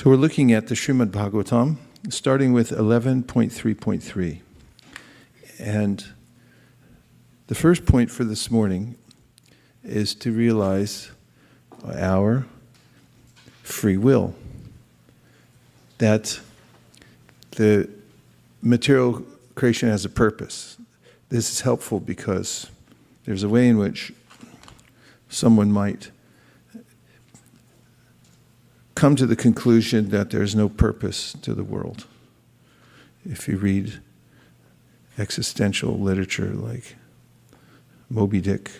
So we're looking at the Srimad Bhagavatam, starting with 11.3.3. And the first point for this morning is to realize our free will. That the material creation has a purpose. This is helpful because there's a way in which someone might come to the conclusion that there's no purpose to the world. If you read existential literature like Moby Dick,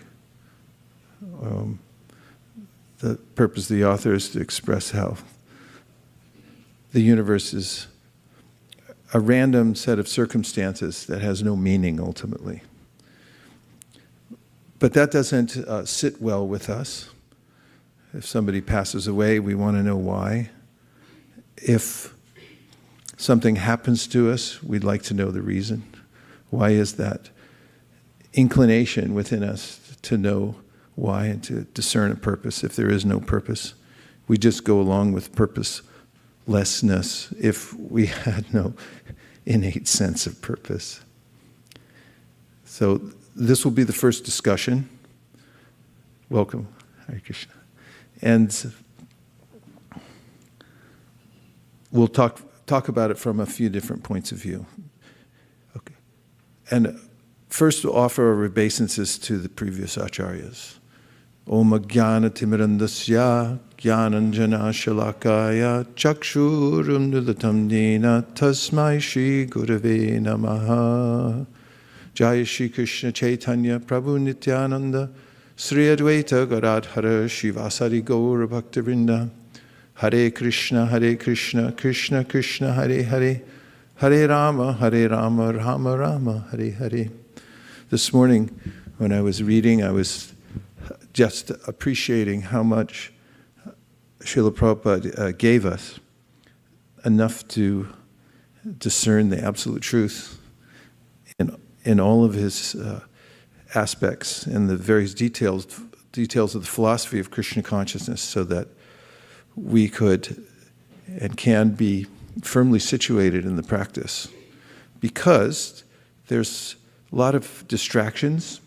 the purpose of the author is to express how the universe is a random set of circumstances that has no meaning ultimately. But that doesn't sit well with us. If somebody passes away, we want to know why. If something happens to us, we'd like to know the reason. Why is that inclination within us to know why and to discern a purpose? If there is no purpose, we just go along with purposelessness if we had no innate sense of purpose. So this will be the first discussion. Welcome, Hare Krishna. And we'll talk about it from a few different points of view. Okay. And first we'll offer our obeisances to the previous acharyas. Om Jnana Timirandasya Jnananjana Shalakaya Chakshurum Nudatam Dina Tasmai Shri Gurave Namaha. Jaya Shri Krishna Chaitanya Prabhu Nityananda Sri Advaita Gadadhara Shivasari Gaura Bhaktivinoda. Hare Krishna, Krishna Krishna, Hare Hare, Hare Rama, Rama Rama, Hare Hare. This morning, when I was reading, I was just appreciating how much Srila Prabhupada gave us, enough to discern the absolute truth in all of his aspects and the various details of the philosophy of Krishna consciousness, so that we could and can be firmly situated in the practice. Because there's a lot of distractions,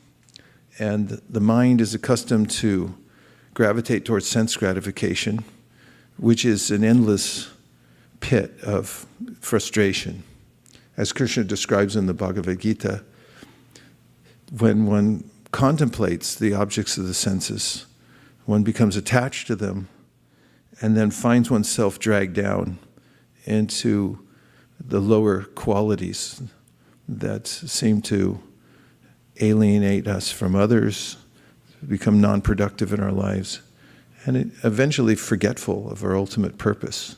and the mind is accustomed to gravitate towards sense gratification, which is an endless pit of frustration. As Krishna describes in the Bhagavad-gītā, when one contemplates the objects of the senses, one becomes attached to them and then finds oneself dragged down into the lower qualities that seem to alienate us from others, become non-productive in our lives, and eventually forgetful of our ultimate purpose,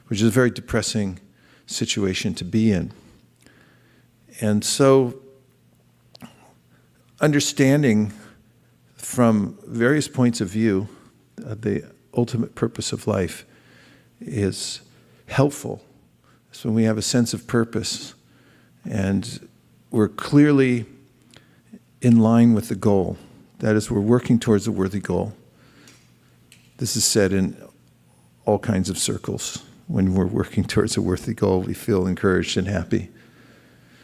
which is a very depressing situation to be in. And so, understanding from various points of view the ultimate purpose of life is helpful. So when we have a sense of purpose and we're clearly in line with the goal, that is, we're working towards a worthy goal. This is said in all kinds of circles. When we're working towards a worthy goal, we feel encouraged and happy.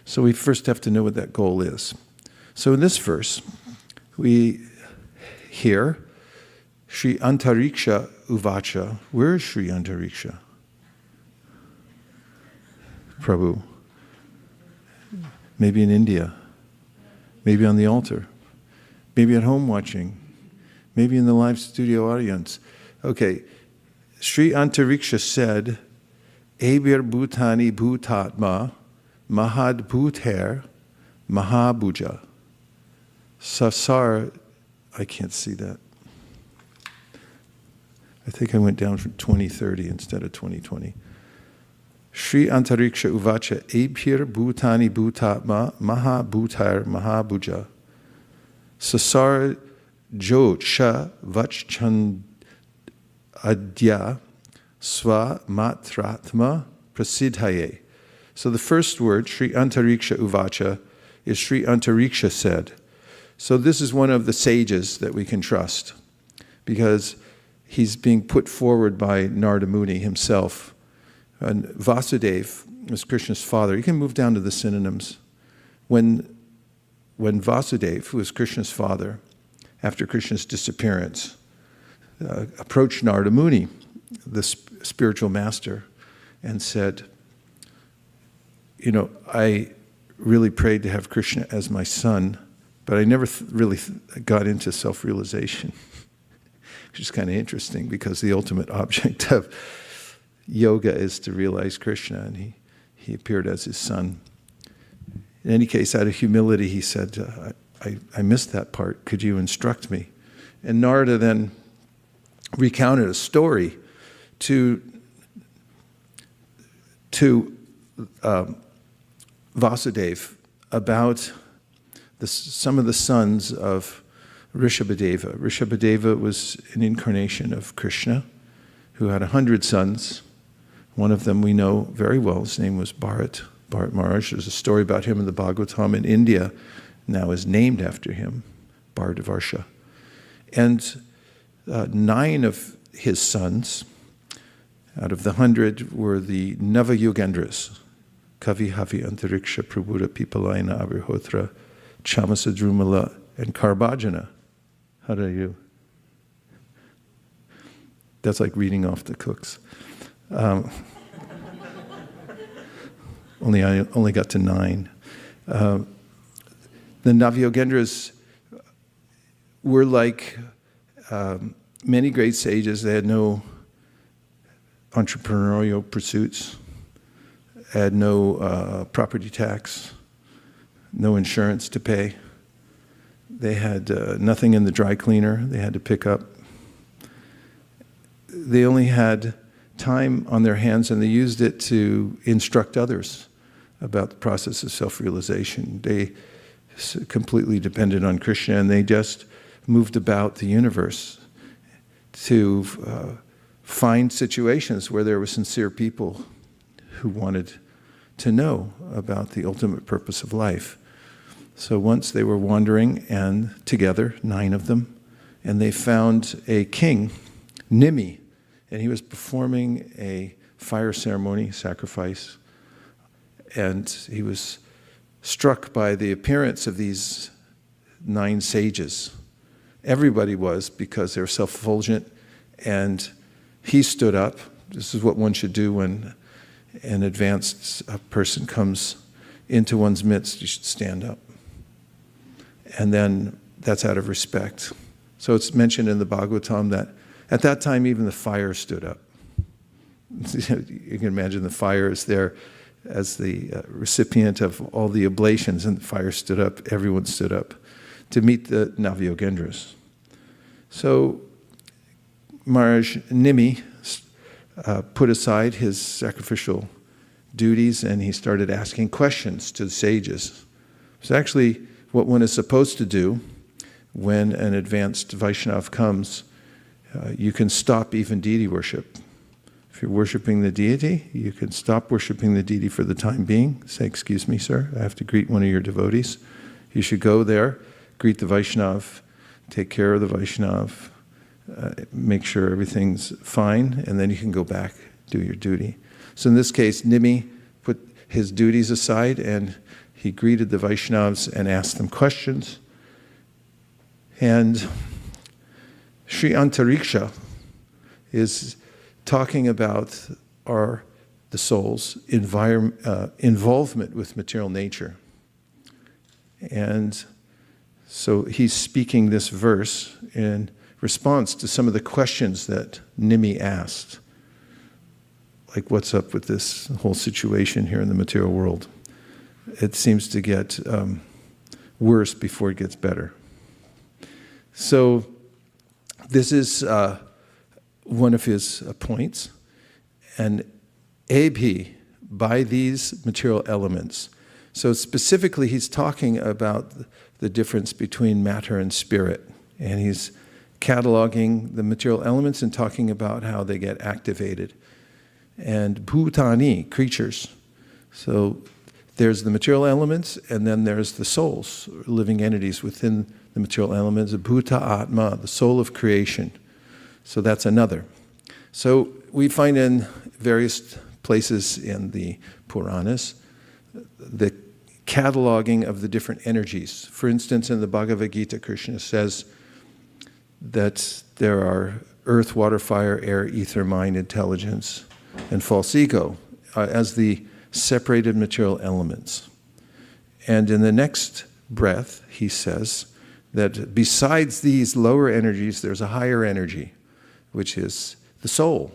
So we first have to know what that goal is. So in this verse, we hear Sri Antariksha Uvacha. Where is Sri Antariksha? Prabhu. Maybe in India. Maybe on the altar. Maybe at home watching. Maybe in the live studio audience. Okay. Sri Antariksha said, Abhir Bhutani Bhutatma Mahad Bhuther Mahabhuja. Sasar, I can't see that. I think I went down from 2030 instead of 2020. Sri Antariksha Uvacha Abhir Bhutani Bhutatma Mahabhutar Mahabhuja. Sasar Jocha Vachchand Adya Swa Matratma Prasidhaye. So the first word, Sri Antariksha Uvacha, is Sri Antariksha said. So this is one of the sages that we can trust, because he's being put forward by Narada Muni himself And Vasudeva was Krishna's father. You can move down to the synonyms. When Vasudeva, who was Krishna's father, after Krishna's disappearance, approached Narada Muni, the spiritual master, and said, I really prayed to have Krishna as my son, but I never really got into self-realization, which is kind of interesting because the ultimate object of yoga is to realize Krishna, and he appeared as his son. In any case, out of humility, he said, I missed that part. Could you instruct me? And Narada then recounted a story to Vasudeva about some of the sons of Rishabhadeva. Rishabhadeva was an incarnation of Krishna who had 100 sons. One of them we know very well. His name was Bharat Maharaj. There's a story about him in the Bhagavad-gītā in India, now is named after him, Bharatavarsha. And 9 of his sons, out of the 100, were the Nava-yogendras, Kavi, Havi, Antariksha, Prabhuda, Pipalayana, Abhihotra, Chamasa, Drumala, and Karbajana. How do you? That's like reading off the cooks. I only got to 9. The Nava-yogendras were like many great sages. They had no entrepreneurial pursuits, had no property tax, no insurance to pay. They had nothing in the dry cleaner they had to pick up. They only had time on their hands, and they used it to instruct others about the process of self-realization. They completely depended on Krishna, and they just moved about the universe to find situations where there were sincere people who wanted to know about the ultimate purpose of life. So once they were wandering, and together, 9 of them, and they found a king, Nimi, and he was performing a fire ceremony, sacrifice, and he was struck by the appearance of these 9 sages. Everybody was, because they were self-effulgent, and he stood up. This is what one should do when an advanced person comes into one's midst. You should stand up. And then that's out of respect. So it's mentioned in the Bhagavatam that at that time even the fire stood up. You can imagine the fire is there as the recipient of all the oblations, and the fire stood up, everyone stood up to meet the Nava-yogendras. So Maharaj Nimi put aside his sacrificial duties, and he started asking questions to the sages. It's actually what one is supposed to do when an advanced Vaishnava comes. You can stop even deity worship. If you're worshiping the deity, you can stop worshiping the deity for the time being. Say, excuse me, sir, I have to greet one of your devotees. You should go there, greet the Vaishnava, take care of the Vaishnava, make sure everything's fine, and then you can go back, do your duty. So in this case, Nimi put his duties aside, and he greeted the Vaishnavas and asked them questions. And Sri Antariksha is talking about the soul's involvement with material nature. And so he's speaking this verse in response to some of the questions that Nimi asked. Like, what's up with this whole situation here in the material world? It seems to get worse before it gets better. So this is one of his points. And abhi, by these material elements. So specifically, he's talking about the difference between matter and spirit. And he's cataloging the material elements and talking about how they get activated. And bhutani, creatures. So there's the material elements, and then there's the souls, living entities within the material elements. Bhuta Atma, the soul of creation. So that's another. So we find in various places in the Puranas, the cataloging of the different energies. For instance, in the Bhagavad-gītā, Krishna says that there are earth, water, fire, air, ether, mind, intelligence, and false ego as the separated material elements. And in the next breath, he says that besides these lower energies, there's a higher energy, which is the soul,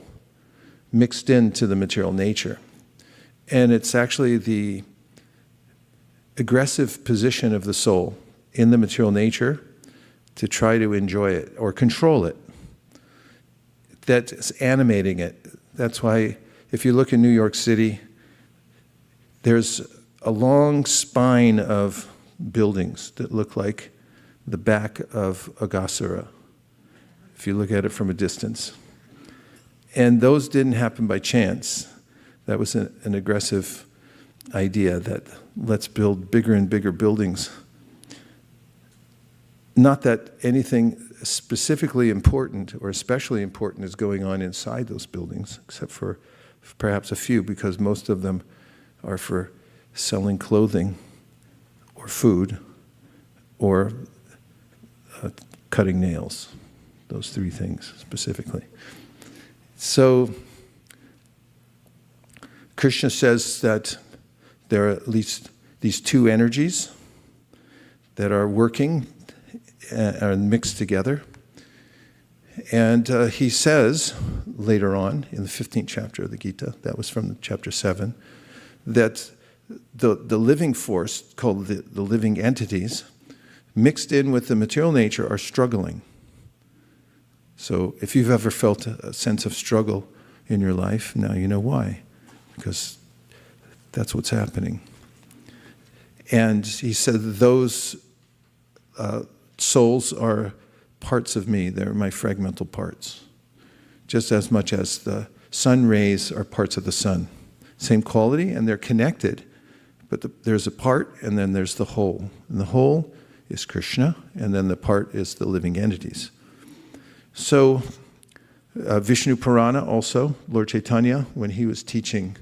mixed into the material nature. And it's actually the aggressive position of the soul in the material nature to try to enjoy it or control it that's animating it. That's why if you look in New York City, there's a long spine of buildings that look like the back of Agasura, if you look at it from a distance. And those didn't happen by chance. That was an aggressive idea that let's build bigger and bigger buildings. Not that anything specifically important or especially important is going on inside those buildings, except for perhaps a few, because most of them are for selling clothing or food or cutting nails. Those three things specifically. So Krishna says that there are at least these two energies that are working and mixed together. And he says later on in the 15th chapter of the Gita, that was from chapter 7, that the living force, called the living entities, mixed in with the material nature are struggling. So if you've ever felt a sense of struggle in your life, now you know why, because that's what's happening. And he said those souls are parts of me. They're my fragmental parts, just as much as the sun rays are parts of the sun. Same quality, and they're connected, but there's a part, and then there's the whole. And the whole is Krishna, and then the part is the living entities. So Vishnu Purana also, Lord Chaitanya, when he was teaching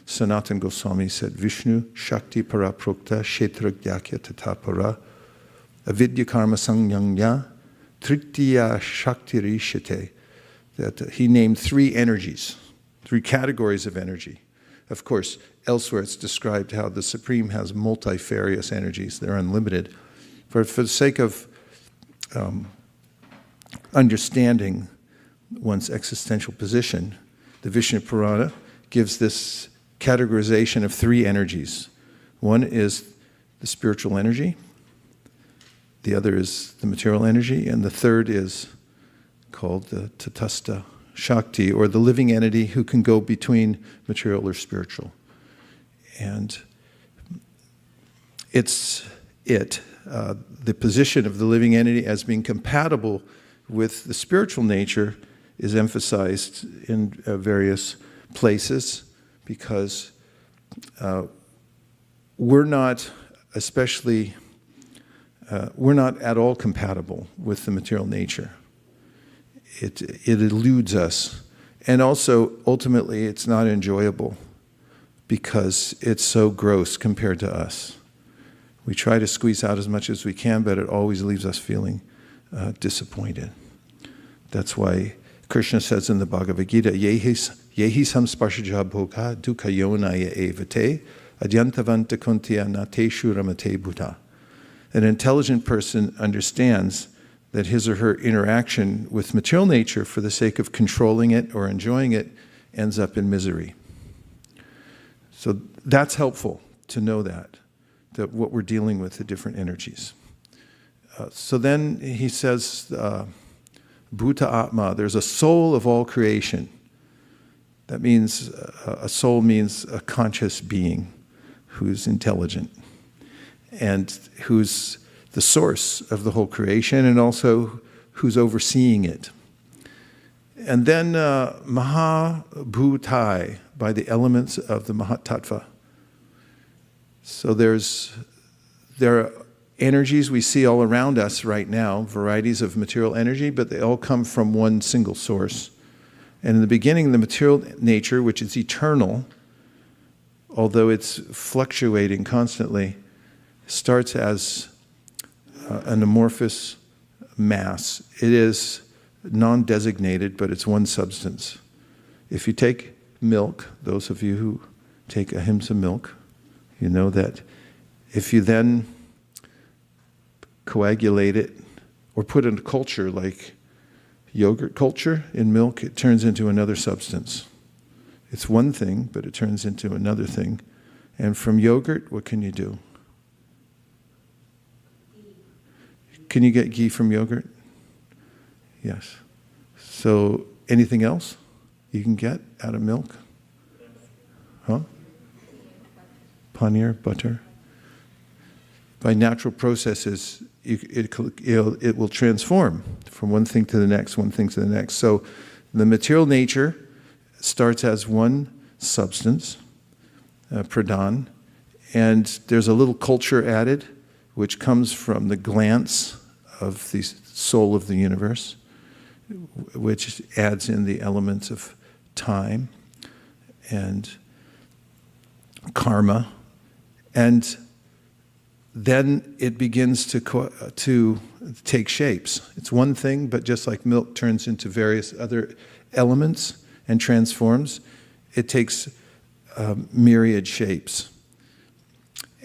Sanatana Goswami, said, Vishnu Shakti Paraprokta Kshetragyakya Tatapara Avidya Karma Sangyanya Tritiya Shakti Rishite. That he named three energies, three categories of energy. Of course, elsewhere it's described how the Supreme has multifarious energies. They're unlimited. But for the sake of understanding one's existential position, the Vishnu Purana gives this categorization of three energies. One is the spiritual energy, the other is the material energy, and the third is called the Tatastha Shakti, or the living entity who can go between material or spiritual. And the position of the living entity as being compatible with the spiritual nature is emphasized in various places, because we're not at all compatible with the material nature. It eludes us. And also, ultimately, it's not enjoyable because it's so gross compared to us. We try to squeeze out as much as we can, but it always leaves us feeling disappointed. That's why Krishna says in the Bhagavad-gītā, Yehi samsparshaja bhoga dukkha yonaya evate adyantavanta kuntya nateshu ramate bhuta. An intelligent person understands that his or her interaction with material nature for the sake of controlling it or enjoying it ends up in misery. So that's helpful to know that what we're dealing with, the different energies. So then he says, Bhuta Atma, there's a soul of all creation. That means, a soul means a conscious being who's intelligent and who's the source of the whole creation and also who's overseeing it. And then Mahabhutai, by the elements of the Mahatattva. So there are energies we see all around us right now, varieties of material energy, but they all come from one single source. And in the beginning, the material nature, which is eternal, although it's fluctuating constantly, starts as an amorphous mass. It is non-designated, but it's one substance. If you take milk, those of you who take ahimsa milk, you know that if you then coagulate it or put in a culture like yogurt culture in milk, it turns into another substance. It's one thing, but it turns into another thing. And from yogurt, what can you do? Can you get ghee from yogurt? Yes. So anything else you can get out of milk? Huh? Paneer, butter. By natural processes, it will transform from one thing to the next, one thing to the next. So the material nature starts as one substance, pradhan, and there's a little culture added, which comes from the glance of the soul of the universe, which adds in the elements of time and karma, and then it begins to take shapes. It's one thing, but just like milk turns into various other elements and transforms, it takes myriad shapes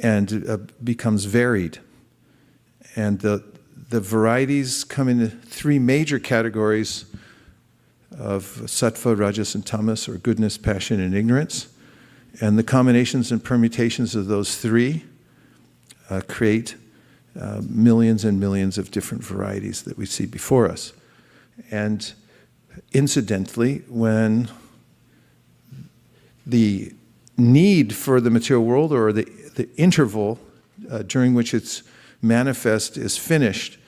and becomes varied. And the varieties come into three major categories of sattva, rajas, and tamas, or goodness, passion, and ignorance. And the combinations and permutations of those three create millions and millions of different varieties that we see before us. And incidentally, when the need for the material world, or the interval during which it's manifest, is finished,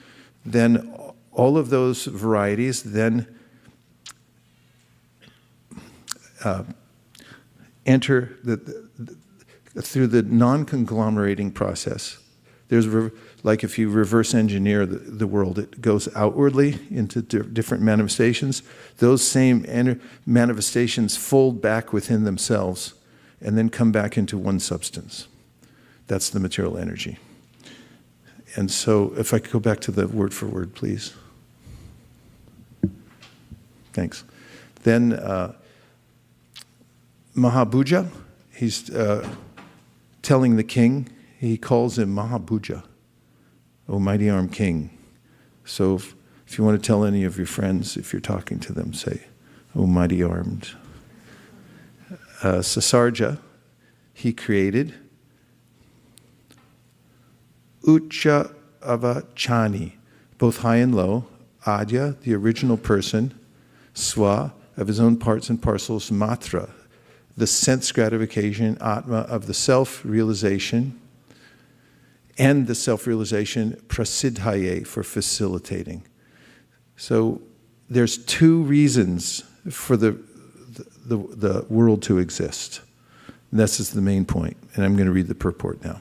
then all of those varieties then enter through the non-conglomerating process. There's like if you reverse engineer the world, it goes outwardly into different manifestations. Those same manifestations fold back within themselves and then come back into one substance. That's the material energy. And so if I could go back to the word for word, please. Thanks. Then Mahabhuja, he's telling the king, he calls him Mahabhuja, O mighty armed king. So if you want to tell any of your friends, if you're talking to them, say, O mighty armed. Sasarja, he created. Ucha Avachani, both high and low. Adya, the original person. Swa, of his own parts and parcels. Matra, the sense gratification. Atma, of the self-realization. And the self-realization, prasidhaye, for facilitating. So there's two reasons for the world to exist. And this is the main point. And I'm going to read the purport now.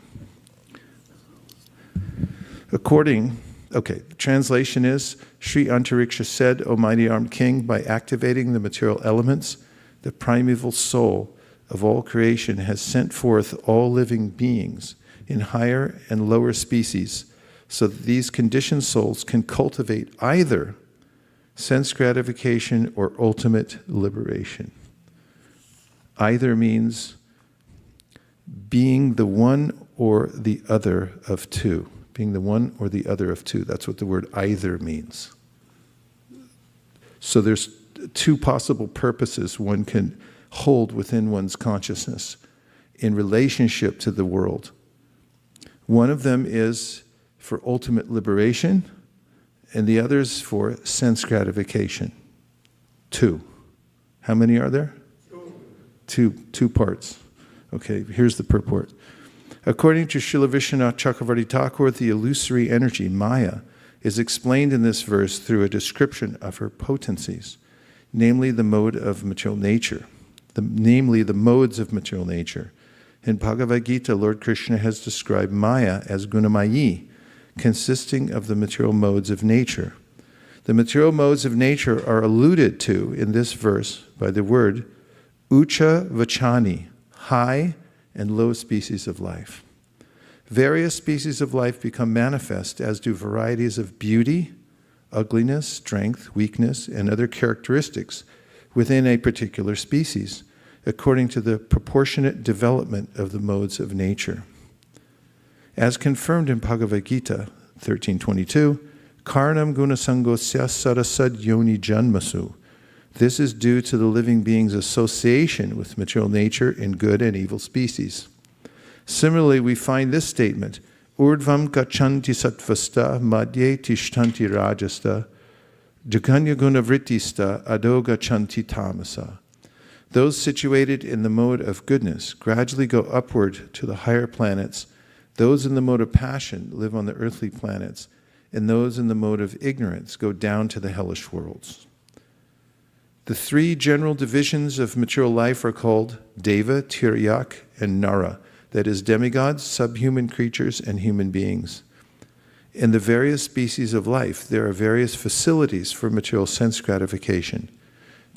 The translation is, Sri Antariksha said, O mighty armed king, by activating the material elements, the primeval soul of all creation has sent forth all living beings in higher and lower species, so that these conditioned souls can cultivate either sense gratification or ultimate liberation. Either means being the one or the other of two. Being the one or the other of two. That's what the word either means. So there's two possible purposes one can hold within one's consciousness in relationship to the world. One of them is for ultimate liberation, and the other is for sense gratification. Two. How many are there? Two parts. Okay, here's the purport. According to Srila Vishwanath Chakravarti Thakur, the illusory energy, Maya, is explained in this verse through a description of her potencies, namely the mode of material nature, namely the modes of material nature. In Bhagavad-gītā, Lord Krishna has described Maya as Gunamayi, consisting of the material modes of nature. The material modes of nature are alluded to in this verse by the word ucha vachani, high and low species of life. Various species of life become manifest, as do varieties of beauty, ugliness, strength, weakness, and other characteristics within a particular species, according to the proportionate development of the modes of nature. As confirmed in Bhagavad-gītā 13:22, Karnam gunasangosya sarasad yoni janmasu. This is due to the living being's association with material nature in good and evil species. Similarly, we find this statement, Urdvam gachanti sattvasta madhye tishtanti rajasta jaganya gunavrittista ado gachanti tamasa. Those situated in the mode of goodness gradually go upward to the higher planets. Those in the mode of passion live on the earthly planets, and those in the mode of ignorance go down to the hellish worlds. The three general divisions of material life are called Deva, Tiryak, and Nara, that is, demigods, subhuman creatures, and human beings. In the various species of life, there are various facilities for material sense gratification.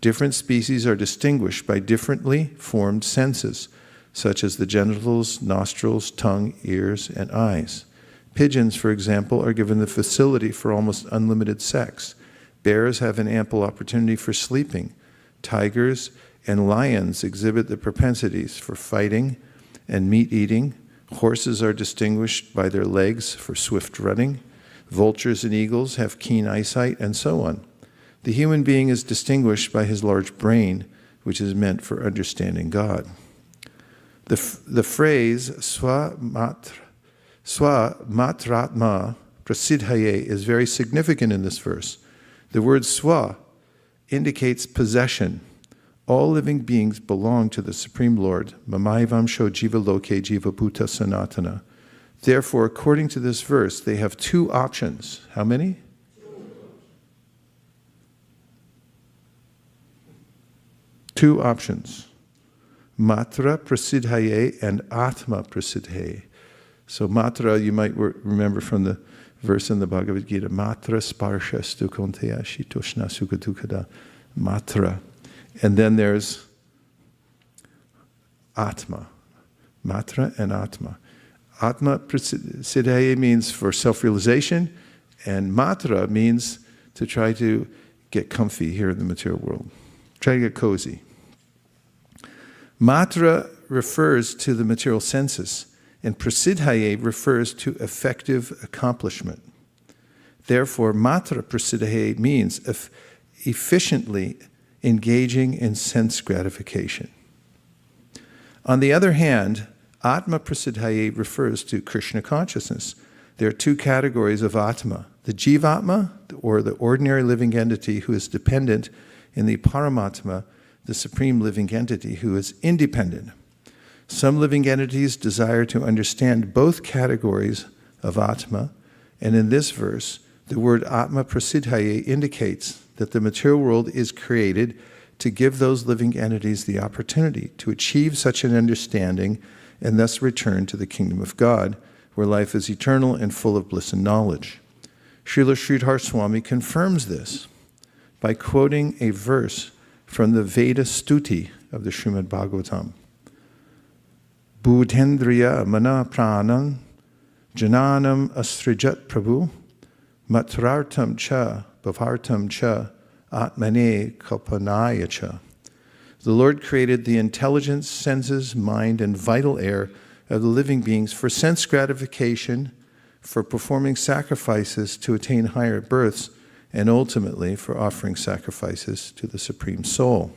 Different species are distinguished by differently formed senses, such as the genitals, nostrils, tongue, ears, and eyes. Pigeons, for example, are given the facility for almost unlimited sex. Bears have an ample opportunity for sleeping. Tigers and lions exhibit the propensities for fighting and meat eating. Horses are distinguished by their legs for swift running. Vultures and eagles have keen eyesight, and so on. The human being is distinguished by his large brain, which is meant for understanding God. The phrase Swa-matratma prasidhaye is very significant in this verse. The word swa indicates possession. All living beings belong to the Supreme Lord, Mamayvamsho Jiva Loke Jiva Bhuta Sanatana. Therefore, according to this verse, they have two options. How many? Two options. Matra prasidhaye and Atma prasidhaye. So matra, you might remember from the verse in the Bhagavad-gītā, matra sparsha stukonteya shitoshna sukadukada. Matra. And then there's Atma. Matra and Atma. Atma prasidhaye means for self-realization, and matra means to try to get comfy here in the material world. Try to get cozy. Matra refers to the material senses, and prasidhaye refers to effective accomplishment. Therefore, matra prasidhaye means efficiently engaging in sense gratification. On the other hand, Atma prasidhaye refers to Krishna consciousness. There are two categories of Atma. The Jivatma, or the ordinary living entity who is dependent, and the Paramatma, the supreme living entity who is independent. Some living entities desire to understand both categories of Atma, and in this verse, the word Atma prasidhaye indicates that the material world is created to give those living entities the opportunity to achieve such an understanding and thus return to the kingdom of God, where life is eternal and full of bliss and knowledge. Srila Sridhar Swami confirms this by quoting a verse from the Veda Stuti of the Srimad Bhagavatam. Bhutendriya mana pranam jananam asrijat prabhu matrartam cha bhavartam cha atmane kapanaya cha. The Lord created the intelligence, senses, mind, and vital air of the living beings for sense gratification, for performing sacrifices to attain higher births, and ultimately for offering sacrifices to the Supreme Soul.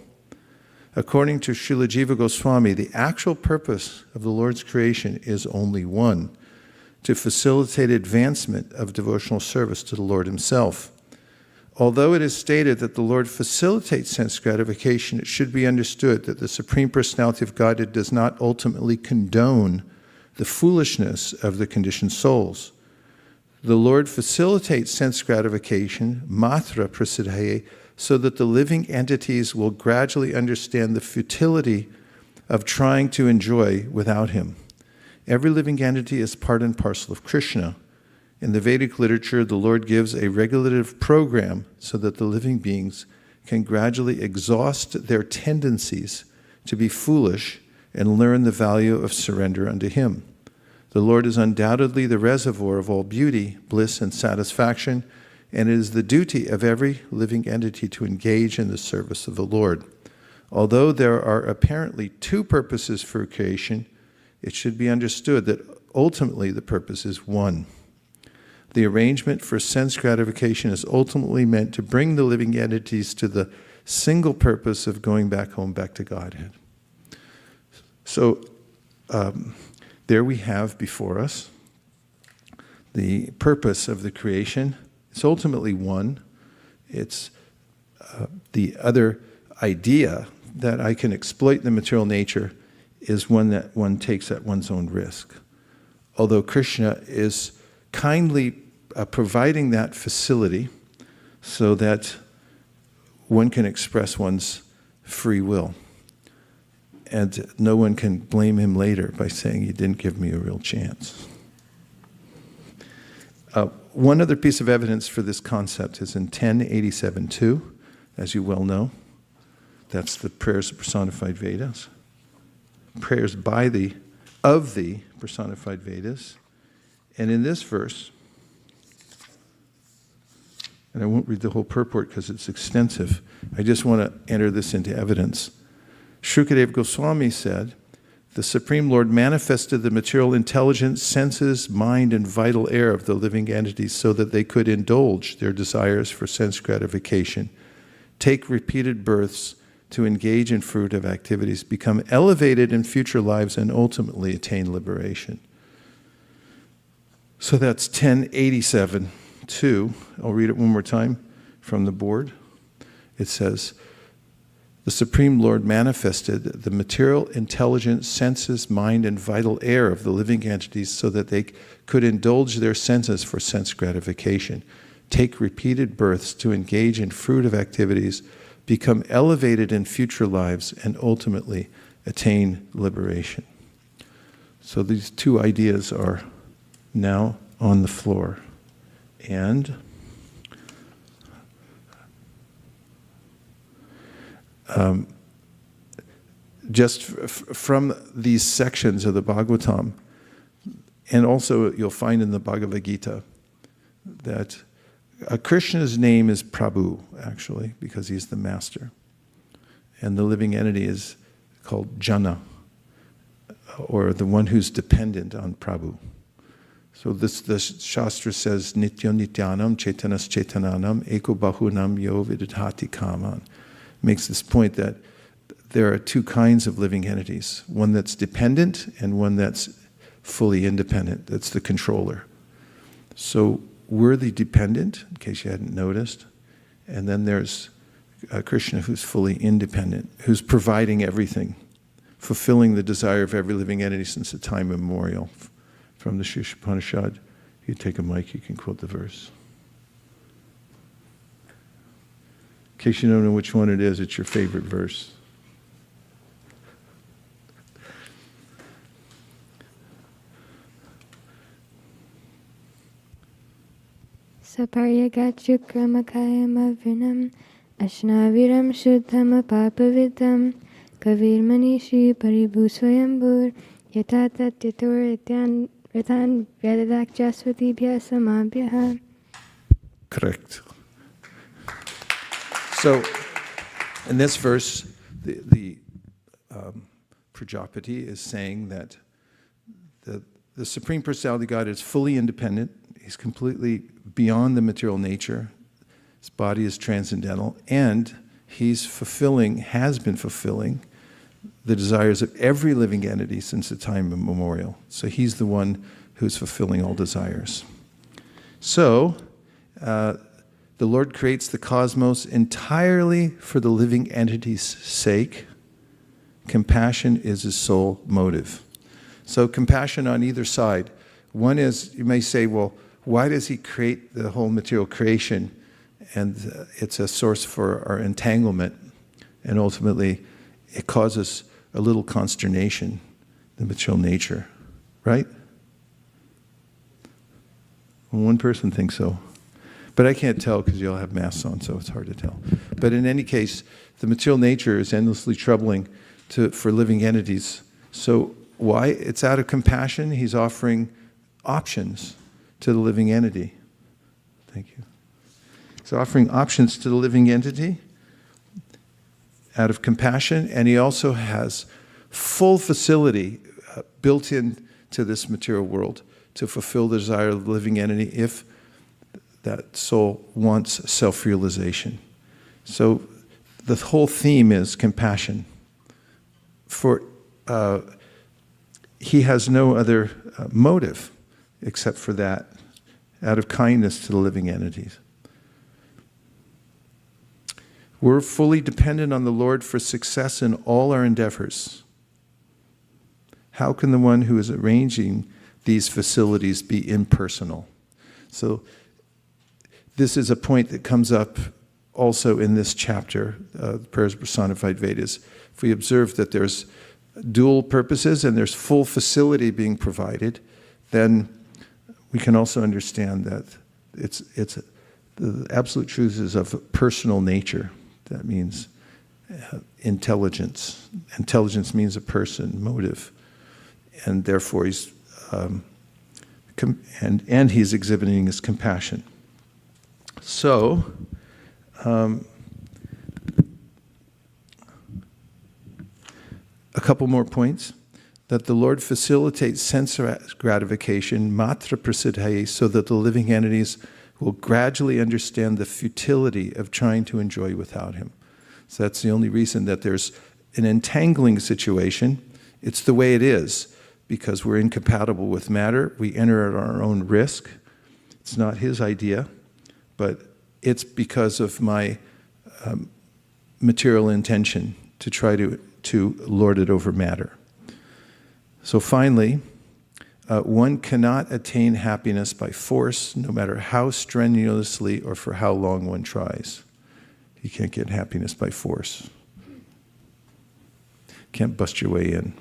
According to Srila Jiva Goswami, the actual purpose of the Lord's creation is only one: to facilitate advancement of devotional service to the Lord Himself. Although it is stated that the Lord facilitates sense gratification, it should be understood that the Supreme Personality of Godhead does not ultimately condone the foolishness of the conditioned souls. The Lord facilitates sense gratification, matra prasidhaye, so that the living entities will gradually understand the futility of trying to enjoy without Him. Every living entity is part and parcel of Krishna, In the Vedic literature, the Lord gives a regulative program so that the living beings can gradually exhaust their tendencies to be foolish and learn the value of surrender unto Him. The Lord is undoubtedly the reservoir of all beauty, bliss, and satisfaction, and it is the duty of every living entity to engage in the service of the Lord. Although there are apparently two purposes for creation, it should be understood that ultimately the purpose is one. The arrangement for sense gratification is ultimately meant to bring the living entities to the single purpose of going back home, back to Godhead. So there we have before us the purpose of the creation. It's ultimately one. It's the other idea that I can exploit the material nature is one that one takes at one's own risk. Although Krishna is kindly providing that facility so that one can express one's free will. And no one can blame him later by saying, you didn't give me a real chance. One other piece of evidence for this concept is in 1087.2, as you well know. That's the prayers of personified Vedas. Prayers of the personified Vedas. And in this verse, and I won't read the whole purport because it's extensive, I just want to enter this into evidence. Shukadeva Goswami said, the Supreme Lord manifested the material intelligence, senses, mind, and vital air of the living entities so that they could indulge their desires for sense gratification, take repeated births to engage in fruitive activities, become elevated in future lives, and ultimately attain liberation. So that's 1087.2. I'll read it one more time from the board. It says, the Supreme Lord manifested the material intelligence, senses, mind, and vital air of the living entities so that they could indulge their senses for sense gratification, take repeated births to engage in fruitive activities, become elevated in future lives, and ultimately attain liberation. So these two ideas are now on the floor. And just from these sections of the Bhagavatam, and also you'll find in the Bhagavad-gītā that Krishna's name is Prabhu, actually, because he's the master. And the living entity is called Jana, or the one who's dependent on Prabhu. So the Shastra says, Nityo Nityanam Chaitanas Chaitananam Eko Bahunam Yo Vididhati Kaman. Makes this point that there are two kinds of living entities, one that's dependent and one that's fully independent, that's the controller. So we're the dependent, in case you hadn't noticed, and then there's Krishna who's fully independent, who's providing everything, fulfilling the desire of every living entity since the time immemorial. From the Upanishad, you take a mic, you can quote the verse. In case you don't know which one it is, it's your favorite verse. Saparyagatchukramakayam avinam ashnaviram shuddham apapavidam kavir manishi paribhusvayambur yatatat yatur ratan vyadadakjasvatibhya samabhyaha. Correct. So, in this verse, the Prajapati is saying that the Supreme Personality of God is fully independent. He's completely beyond the material nature. His body is transcendental, and he's has been fulfilling the desires of every living entity since the time immemorial. So he's the one who's fulfilling all desires. So, the Lord creates the cosmos entirely for the living entity's sake. Compassion is his sole motive. So compassion on either side. One is, you may say, well, why does he create the whole material creation? And it's a source for our entanglement. And ultimately, it causes a little consternation, the material nature, right? One person thinks so. But I can't tell because you all have masks on, so it's hard to tell. But in any case, the material nature is endlessly troubling for living entities. So why? It's out of compassion. He's offering options to the living entity. Thank you. He's offering options to the living entity out of compassion, and he also has full facility built into this material world to fulfill the desire of the living entity if that soul wants self-realization. So the whole theme is compassion. He has no other motive except for that, out of kindness to the living entities. We're fully dependent on the Lord for success in all our endeavors. How can the one who is arranging these facilities be impersonal? So this is a point that comes up also in this chapter, Prayers Personified Vedas. If we observe that there's dual purposes and there's full facility being provided, then we can also understand that it's the absolute truth is of personal nature. That means intelligence. Intelligence means a person, motive, and therefore he's and he's exhibiting his compassion. So, a couple more points. That the Lord facilitates sense gratification, matra prasiddhaye, so that the living entities will gradually understand the futility of trying to enjoy without him. So that's the only reason that there's an entangling situation. It's the way it is, because we're incompatible with matter. We enter at our own risk. It's not his idea, but it's because of my material intention to try to lord it over matter. So finally, one cannot attain happiness by force, no matter how strenuously or for how long one tries. You can't get happiness by force. Can't bust your way in.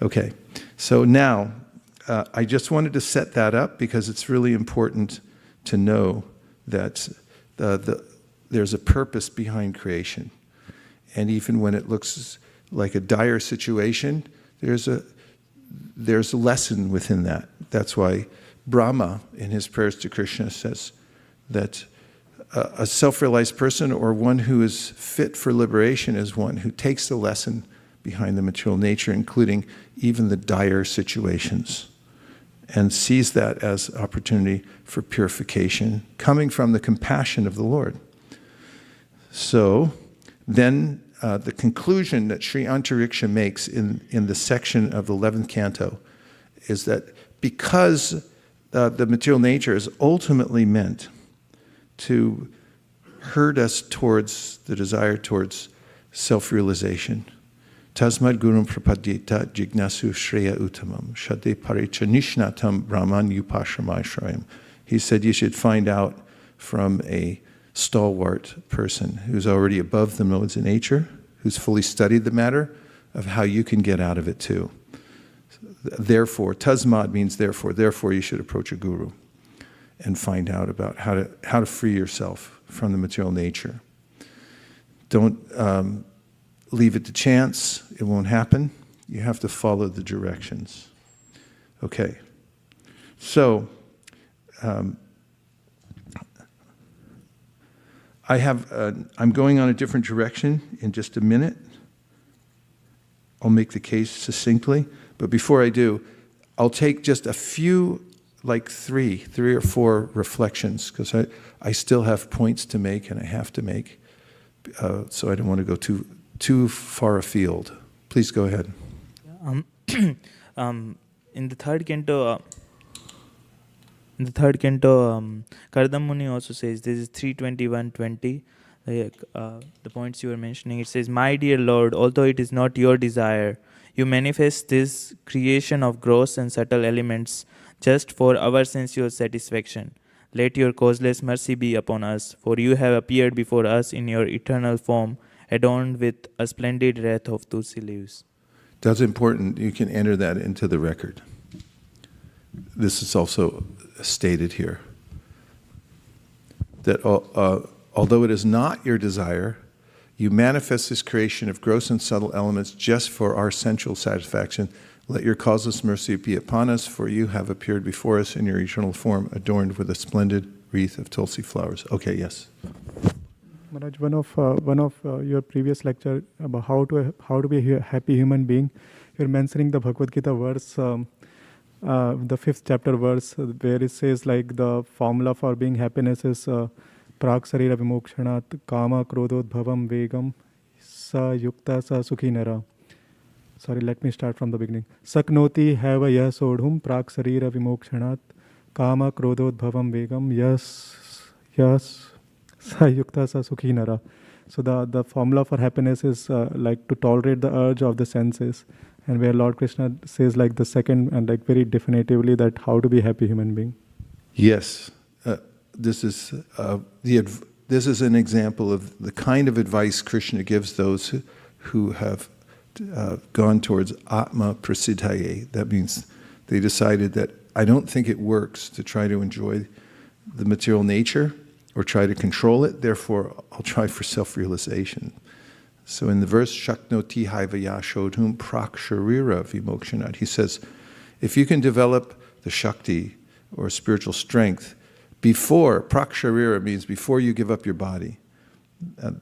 Okay, so now, I just wanted to set that up because it's really important to know that there's a purpose behind creation. And even when it looks like a dire situation, there's a lesson within that. That's why Brahma, in his prayers to Krishna, says that a self-realized person or one who is fit for liberation is one who takes the lesson behind the material nature, including even the dire situations, and sees that as opportunity for purification, coming from the compassion of the Lord. So then the conclusion that Sri Antariksha makes in the section of the 11th canto is that because the material nature is ultimately meant to herd us towards the desire towards self-realization, tasmad gurum prapadita jignasu shreya uttamam shade paricha nishnatam brahman upashramayashrayam. He said you should find out from a stalwart person who's already above the modes of nature, who's fully studied the matter, of how you can get out of it too. Therefore, tasmad means therefore you should approach a guru and find out about how to free yourself from the material nature. Don't leave it to chance. It won't happen. You have to follow the directions. Okay. So, I'm going on a different direction in just a minute. I'll make the case succinctly. But before I do, I'll take just a few, like three or four reflections, because I still have points to make and I have to make. So I don't want to go too far afield. Please go ahead. In the third canto, Kardam Muni also says, this is 321.20, the points you were mentioning. It says, "My dear Lord, although it is not your desire, you manifest this creation of gross and subtle elements just for our sensual satisfaction. Let your causeless mercy be upon us, for you have appeared before us in your eternal form, adorned with a splendid wreath of tulsi leaves." That's important. You can enter that into the record. This is also stated here. That although it is not your desire, you manifest this creation of gross and subtle elements just for our sensual satisfaction. Let your causeless mercy be upon us, for you have appeared before us in your eternal form, adorned with a splendid wreath of tulsi flowers. Okay, yes. Maharaj, one of your previous lecture about how to be a happy human being, you're mentioning the Bhagavad-gītā verse, the 5th chapter verse, where it says like the formula for being happiness is Prāk sarira vimokshanāt kama krododbhavam vegam sa yukta sa sukhi nara. Sorry, let me start from the beginning. Saknoti hava yah sodhum prāk sarira vimokshanāt kama krododbhavam vegam yas sa yukta sa sukhi nara. So the formula for happiness is like to tolerate the urge of the senses, and where Lord Krishna says like the second and like very definitively that how to be a happy human being. Yes. This is an example of the kind of advice Krishna gives those who have gone towards Atma Prasiddhaye. That means they decided that I don't think it works to try to enjoy the material nature or try to control it, therefore I'll try for self-realization. So in the verse, Shaknoti haivaya shodhum praksharira vimokshanat, he says, if you can develop the Shakti or spiritual strength before, praksharira means before you give up your body,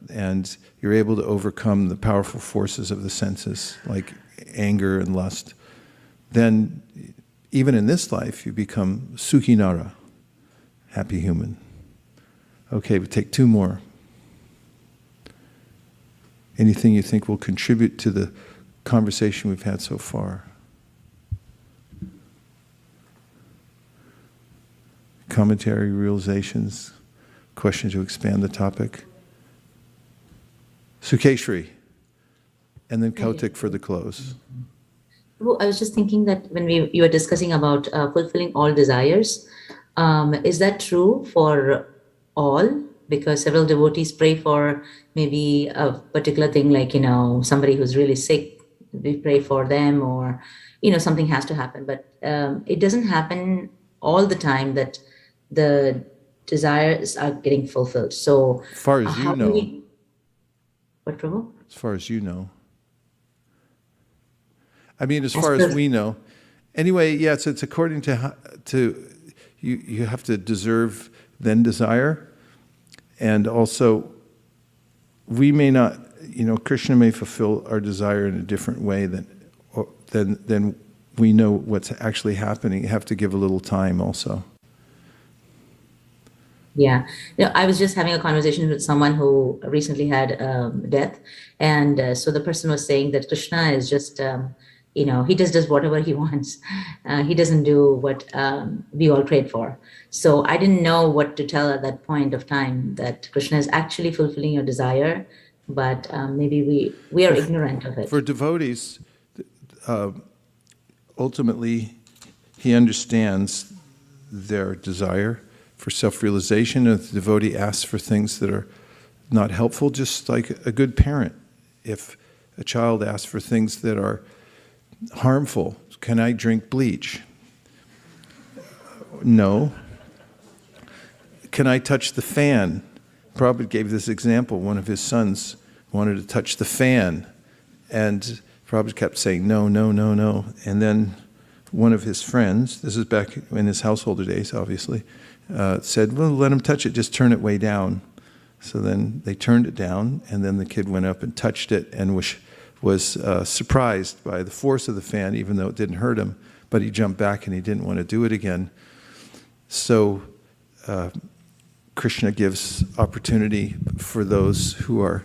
and you're able to overcome the powerful forces of the senses, like anger and lust, then even in this life you become sukhinara, happy human. Okay, we take 2 more. Anything you think will contribute to the conversation we've had so far? Commentary, realizations, question to expand the topic. Sukeshri, and then Kautik for the close. Well, I was just thinking that when you were discussing about fulfilling all desires, is that true for all? Because several devotees pray for maybe a particular thing, like, somebody who's really sick, we pray for them, or, something has to happen. But it doesn't happen all the time that the desires are getting fulfilled. So as far as you know. What, Prabhu? As far as you know. I mean, as far as we know. Anyway, yes, it's according to you have to deserve, then desire. And also, we may not, Krishna may fulfill our desire in a different way than we know what's actually happening. You have to give a little time also. Yeah. I was just having a conversation with someone who recently had death. And so the person was saying that Krishna is just, he just does whatever he wants. He doesn't do what we all prayed for. So I didn't know what to tell at that point of time, that Krishna is actually fulfilling your desire, but maybe we are ignorant of it. For devotees, ultimately, he understands their desire for self-realization. If the devotee asks for things that are not helpful, just like a good parent. If a child asks for things that are harmful, can I drink bleach? No. Can I touch the fan? Prabhupada gave this example. One of his sons wanted to touch the fan, and Prabhupada kept saying, no, no, no, no. And then one of his friends, this is back in his householder days, obviously, said, well, let him touch it, just turn it way down. So then they turned it down, and then the kid went up and touched it and was surprised by the force of the fan, even though it didn't hurt him, but he jumped back and he didn't want to do it again. So Krishna gives opportunity for those who are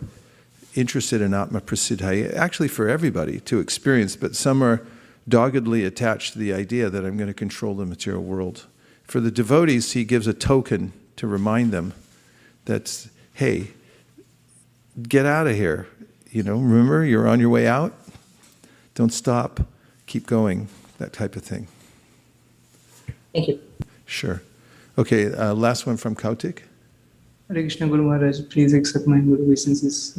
interested in Atma Prasiddhaya, actually for everybody to experience, but some are doggedly attached to the idea that I'm going to control the material world. For the devotees, he gives a token to remind them that, hey, get out of here. Remember, you're on your way out. Don't stop. Keep going. That type of thing. Thank you. Sure. Okay, last one from Kautik. Hare Krishna Guru Maharaj, please accept my Guru obeisances.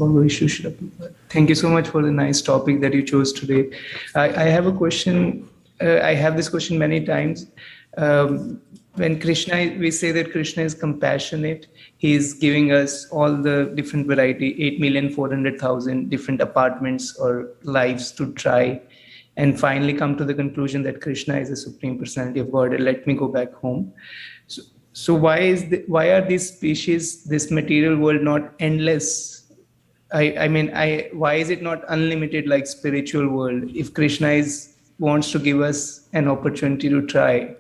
Thank you so much for the nice topic that you chose today. I have a question. I have this question many times. when we say that Krishna is compassionate, he is giving us all the different variety, 8,400,000 different apartments or lives to try, and finally come to the conclusion that Krishna is the Supreme Personality of God, and let me go back home. So why are these species, this material world, not endless? Why is it not unlimited like spiritual world? If Krishna wants to give us an opportunity to try,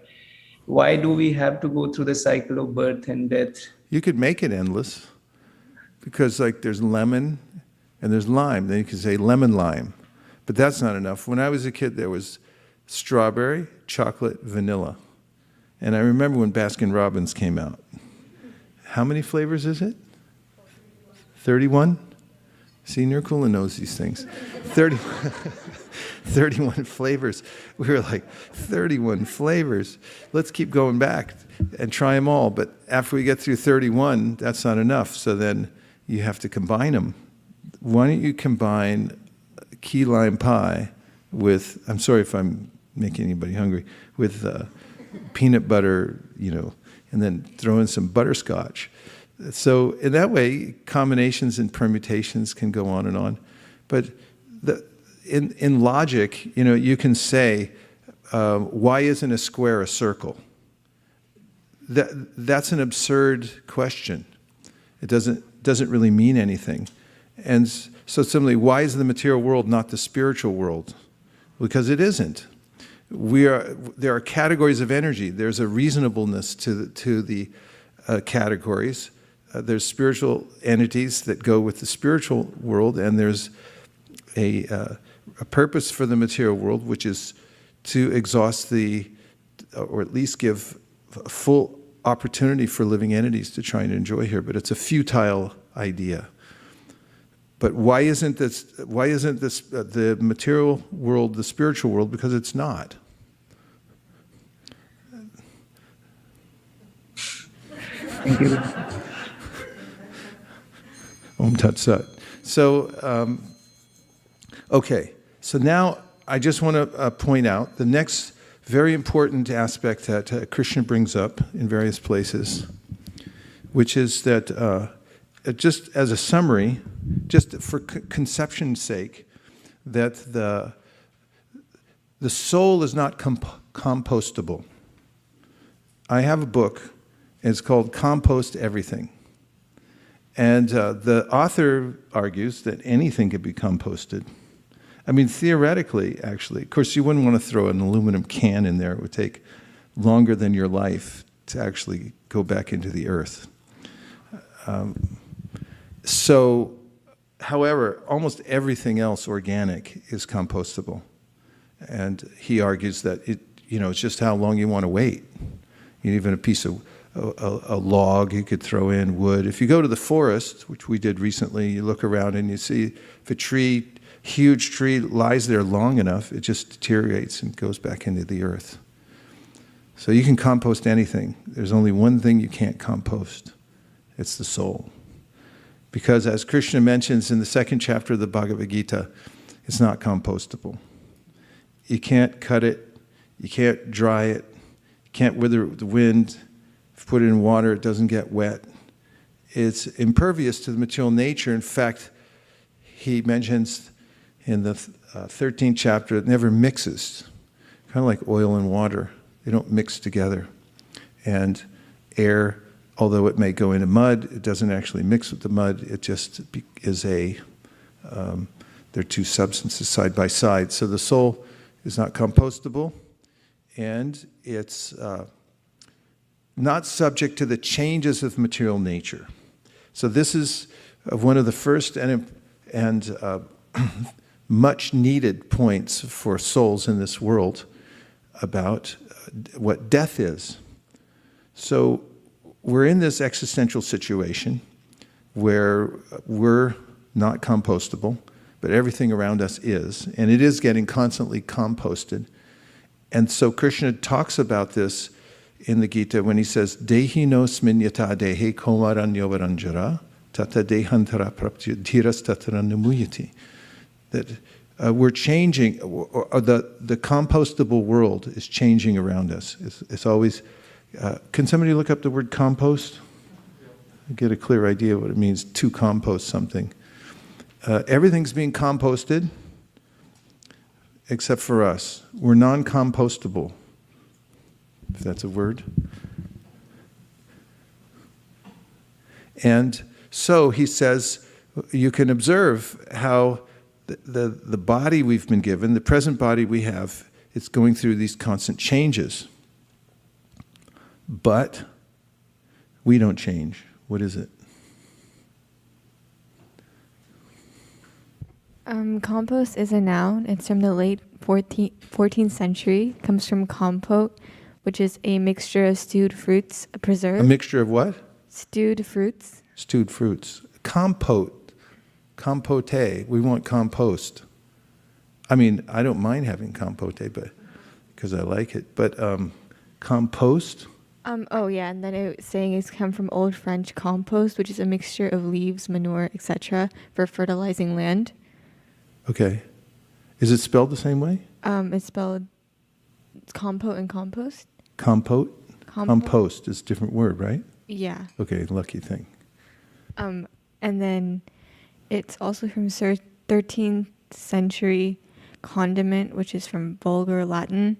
why do we have to go through the cycle of birth and death? You could make it endless, because like there's lemon and there's lime. Then you could say lemon lime, but that's not enough. When I was a kid, there was strawberry, chocolate, vanilla. And I remember when Baskin-Robbins came out. How many flavors is it? 31? See, Nirkula knows these things. 31 flavors. We were like, 31 flavors. Let's keep going back and try them all. But after we get through 31, that's not enough. So then you have to combine them. Why don't you combine key lime pie with, I'm sorry if I'm making anybody hungry, with peanut butter, and then throw in some butterscotch. So in that way, combinations and permutations can go on and on. But in logic, you can say, why isn't a square a circle? That's an absurd question. It doesn't really mean anything. And so similarly, why is the material world not the spiritual world? Because it isn't. There are categories of energy. There's a reasonableness to the categories. There's spiritual entities that go with the spiritual world, and there's a purpose for the material world, which is to exhaust or at least give full opportunity for living entities to try and enjoy here. But it's a futile idea. But why isn't this the material world the spiritual world? Because it's not. Thank you. Om Tat Sat. So, okay. So now I just want to point out the next very important aspect that Krishna brings up in various places, which is that just as a summary, just for conception's sake, that the soul is not compostable. I have a book, and it's called Compost Everything. And the author argues that anything could be composted. I mean, theoretically, actually. Of course, you wouldn't want to throw an aluminum can in there. It would take longer than your life to actually go back into the earth. However, almost everything else organic is compostable. And he argues that it's just how long you want to wait. Even a piece of a log you could throw in, wood. If you go to the forest, which we did recently, you look around and you see if a huge tree lies there long enough, it just deteriorates and goes back into the earth. So you can compost anything. There's only one thing you can't compost. It's the soul. Because as Krishna mentions in the 2nd chapter of the Bhagavad-gītā, it's not compostable. You can't cut it, you can't dry it, you can't wither it with the wind. If you put it in water, it doesn't get wet. It's impervious to the material nature. In fact, he mentions in the 13th chapter, it never mixes. Kind of like oil and water. They don't mix together. And air, although it may go into mud, it doesn't actually mix with the mud. It just is they're two substances side by side. So the soul is not compostable, and it's not subject to the changes of material nature. So this is one of the first and much needed points for souls in this world about what death is. So we're in this existential situation where we're not compostable, but everything around us is, and it is getting constantly composted. And so Krishna talks about this in the Gita when he says, Dehi no sminyata dehe komaranyo varanjara tata dehantara prapti dhiras tatara namuyati. That we're changing, or the compostable world is changing around us. It's always Can somebody look up the word compost? Get a clear idea what it means to compost something. Everything's being composted except for us. We're non-compostable, if that's a word. And so he says, you can observe how the body we've been given, the present body we have, it's going through these constant changes. But we don't change. What is it? Compost is a noun. It's from the late 14th century. It comes from compote, which is a mixture of stewed fruits, a preserve. A mixture of what? Stewed fruits. Stewed fruits. Compote. Compote. We want compost. I mean, I don't mind having compote, but because I like it. But compost? Oh yeah, and then it was saying it's come from Old French compost, which is a mixture of leaves, manure, etc., for fertilizing land. Okay. Is it spelled the same way? It's spelled compote and compost. Compote? Compost is a different word, right? Yeah. Okay, lucky thing. And then it's also from 13th century condiment, which is from Vulgar Latin,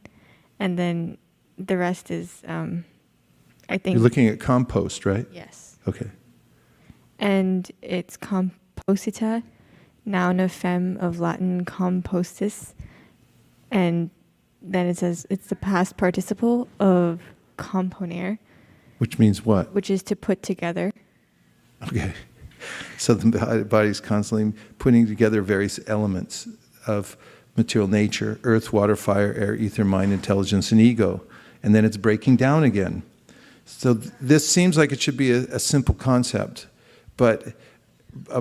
and then the rest is, I think. You're looking at compost, right? Yes. Okay. And it's composita, noun of fem of Latin compostus, and then it says it's the past participle of componere. Which means what? Which is to put together. Okay. So the body's constantly putting together various elements of material nature: earth, water, fire, air, ether, mind, intelligence, and ego. And then it's breaking down again. So this seems like it should be a simple concept, but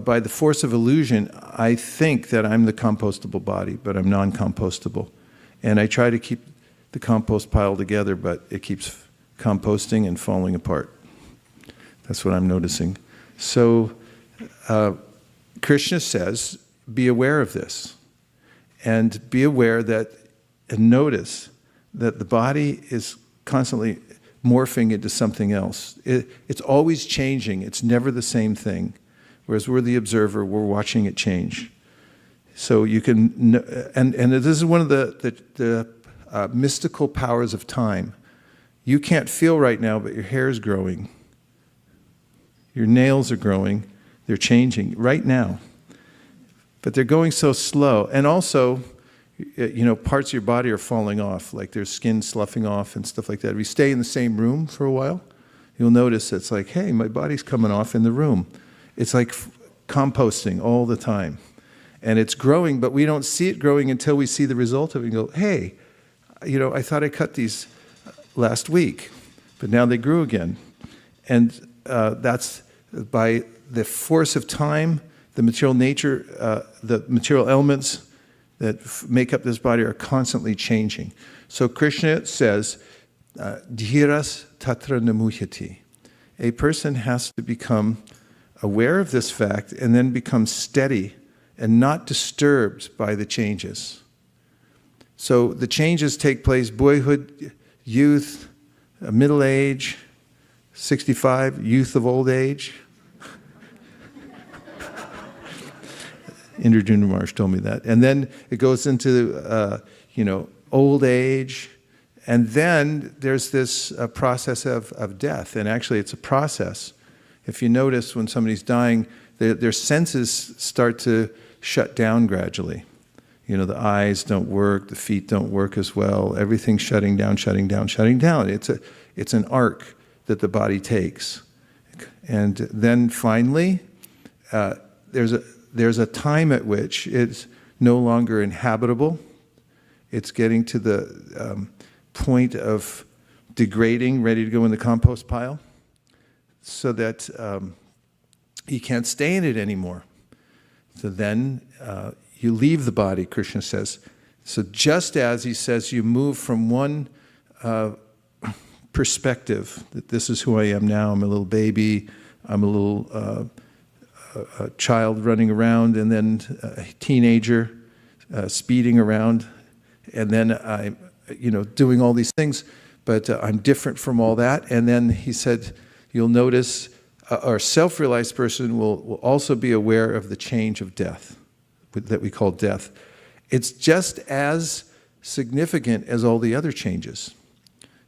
by the force of illusion, I think that I'm the compostable body, but I'm non-compostable. And I try to keep the compost pile together, but it keeps composting and falling apart. That's what I'm noticing. So Krishna says, be aware of this. And be aware that, and notice that the body is constantly morphing into something else. It's always changing. It's never the same thing. Whereas we're the observer, we're watching it change. So you can, and this is one of the mystical powers of time. You can't feel right now, but your hair is growing. Your nails are growing. They're changing right now. But they're going so slow. And also, parts of your body are falling off, like there's skin sloughing off and stuff like that. If you stay in the same room for a while, you'll notice it's like, hey, my body's coming off in the room. It's like composting all the time. And it's growing, but we don't see it growing until we see the result of it and go, hey, I thought I cut these last week, but now they grew again. And that's by the force of time, the material nature, the material elements that make up this body are constantly changing. So Krishna says, dhiras tatra namuhyati. A person has to become aware of this fact and then become steady and not disturbed by the changes. So the changes take place: boyhood, youth, middle age, 65, youth of old age. Indrajuna Maharaj told me that. And then it goes into, old age. And then there's this process of death. And actually it's a process. If you notice when somebody's dying, their senses start to shut down gradually. The eyes don't work, the feet don't work as well, everything's shutting down. It's an arc that the body takes. And then finally, there's a time at which it's no longer inhabitable. It's getting to the point of degrading, ready to go in the compost pile, so that you can't stay in it anymore. So then you leave the body, Krishna says. So just as he says you move from one perspective, that this is who I am now, I'm a little baby, I'm a little a child running around, and then a teenager speeding around, and then I'm doing all these things. but I'm different from all that. And then he said, you'll notice our self-realized person will also be aware of the change of death, that we call death. It's just as significant as all the other changes.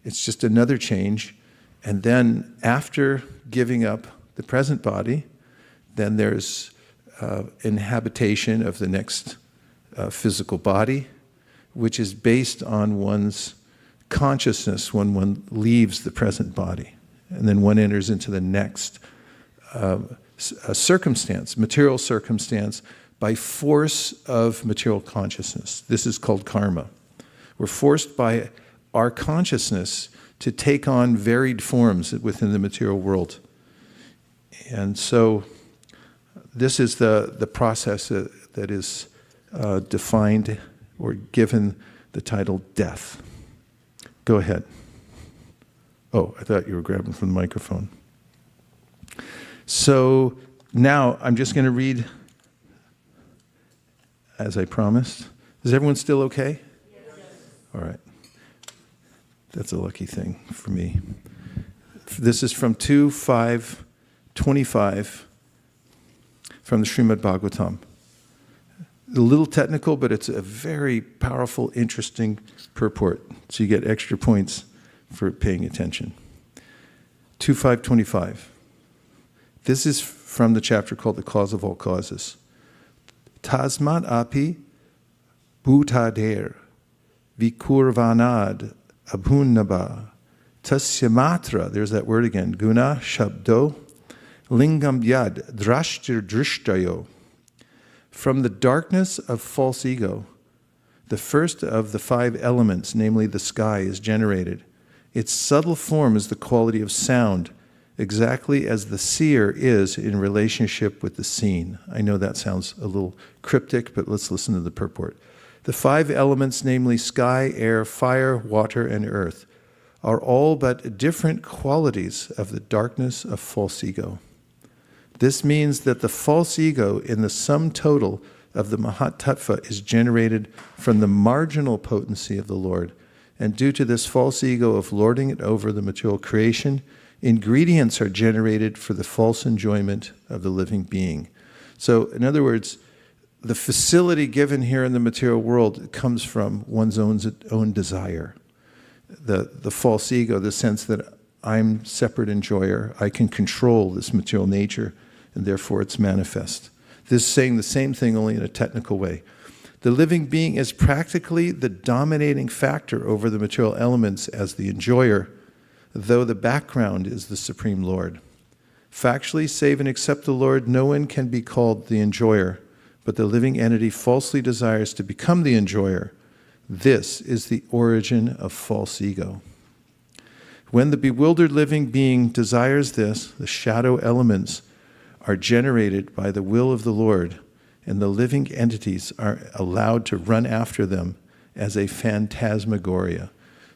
It's just another change. And then after giving up the present body, then there's inhabitation of the next physical body, which is based on one's consciousness when one leaves the present body. And then one enters into the next circumstance, material circumstance, by force of material consciousness. This is called karma. We're forced by our consciousness to take on varied forms within the material world. And so this is the process that is defined or given the title death. Go ahead. Oh, I thought you were grabbing from the microphone. So now I'm just going to read as I promised. Is everyone still okay? Yes. All right. That's a lucky thing for me. This is from 2:5:25 from the Srimad Bhagavatam. A little technical, but it's a very powerful, interesting purport. So you get extra points for paying attention. 2:5:25. This is from the chapter called The Cause of All Causes. Tasmat api bhutader vikurvanad abhunnaba tasya matra, there's that word again, guna shabdo lingam yad drashtir drishtayo. From the darkness of false ego, the first of the 5 elements, namely the sky, is generated. Its subtle form is the quality of sound, exactly as the seer is in relationship with the seen. I know that sounds a little cryptic, but let's listen to the purport. The 5 elements, namely sky, air, fire, water, and earth, are all but different qualities of the darkness of false ego. This means that the false ego in the sum total of the Mahatattva is generated from the marginal potency of the Lord. And due to this false ego of lording it over the material creation, ingredients are generated for the false enjoyment of the living being. So, in other words, the facility given here in the material world comes from one's own desire. The false ego, the sense that I'm separate enjoyer, I can control this material nature, and therefore it's manifest. This is saying the same thing, only in a technical way. The living being is practically the dominating factor over the material elements as the enjoyer, though the background is the Supreme Lord. Factually, save and except the Lord, no one can be called the enjoyer, but the living entity falsely desires to become the enjoyer. This is the origin of false ego. When the bewildered living being desires this, the shadow elements are generated by the will of the Lord, and the living entities are allowed to run after them as a phantasmagoria.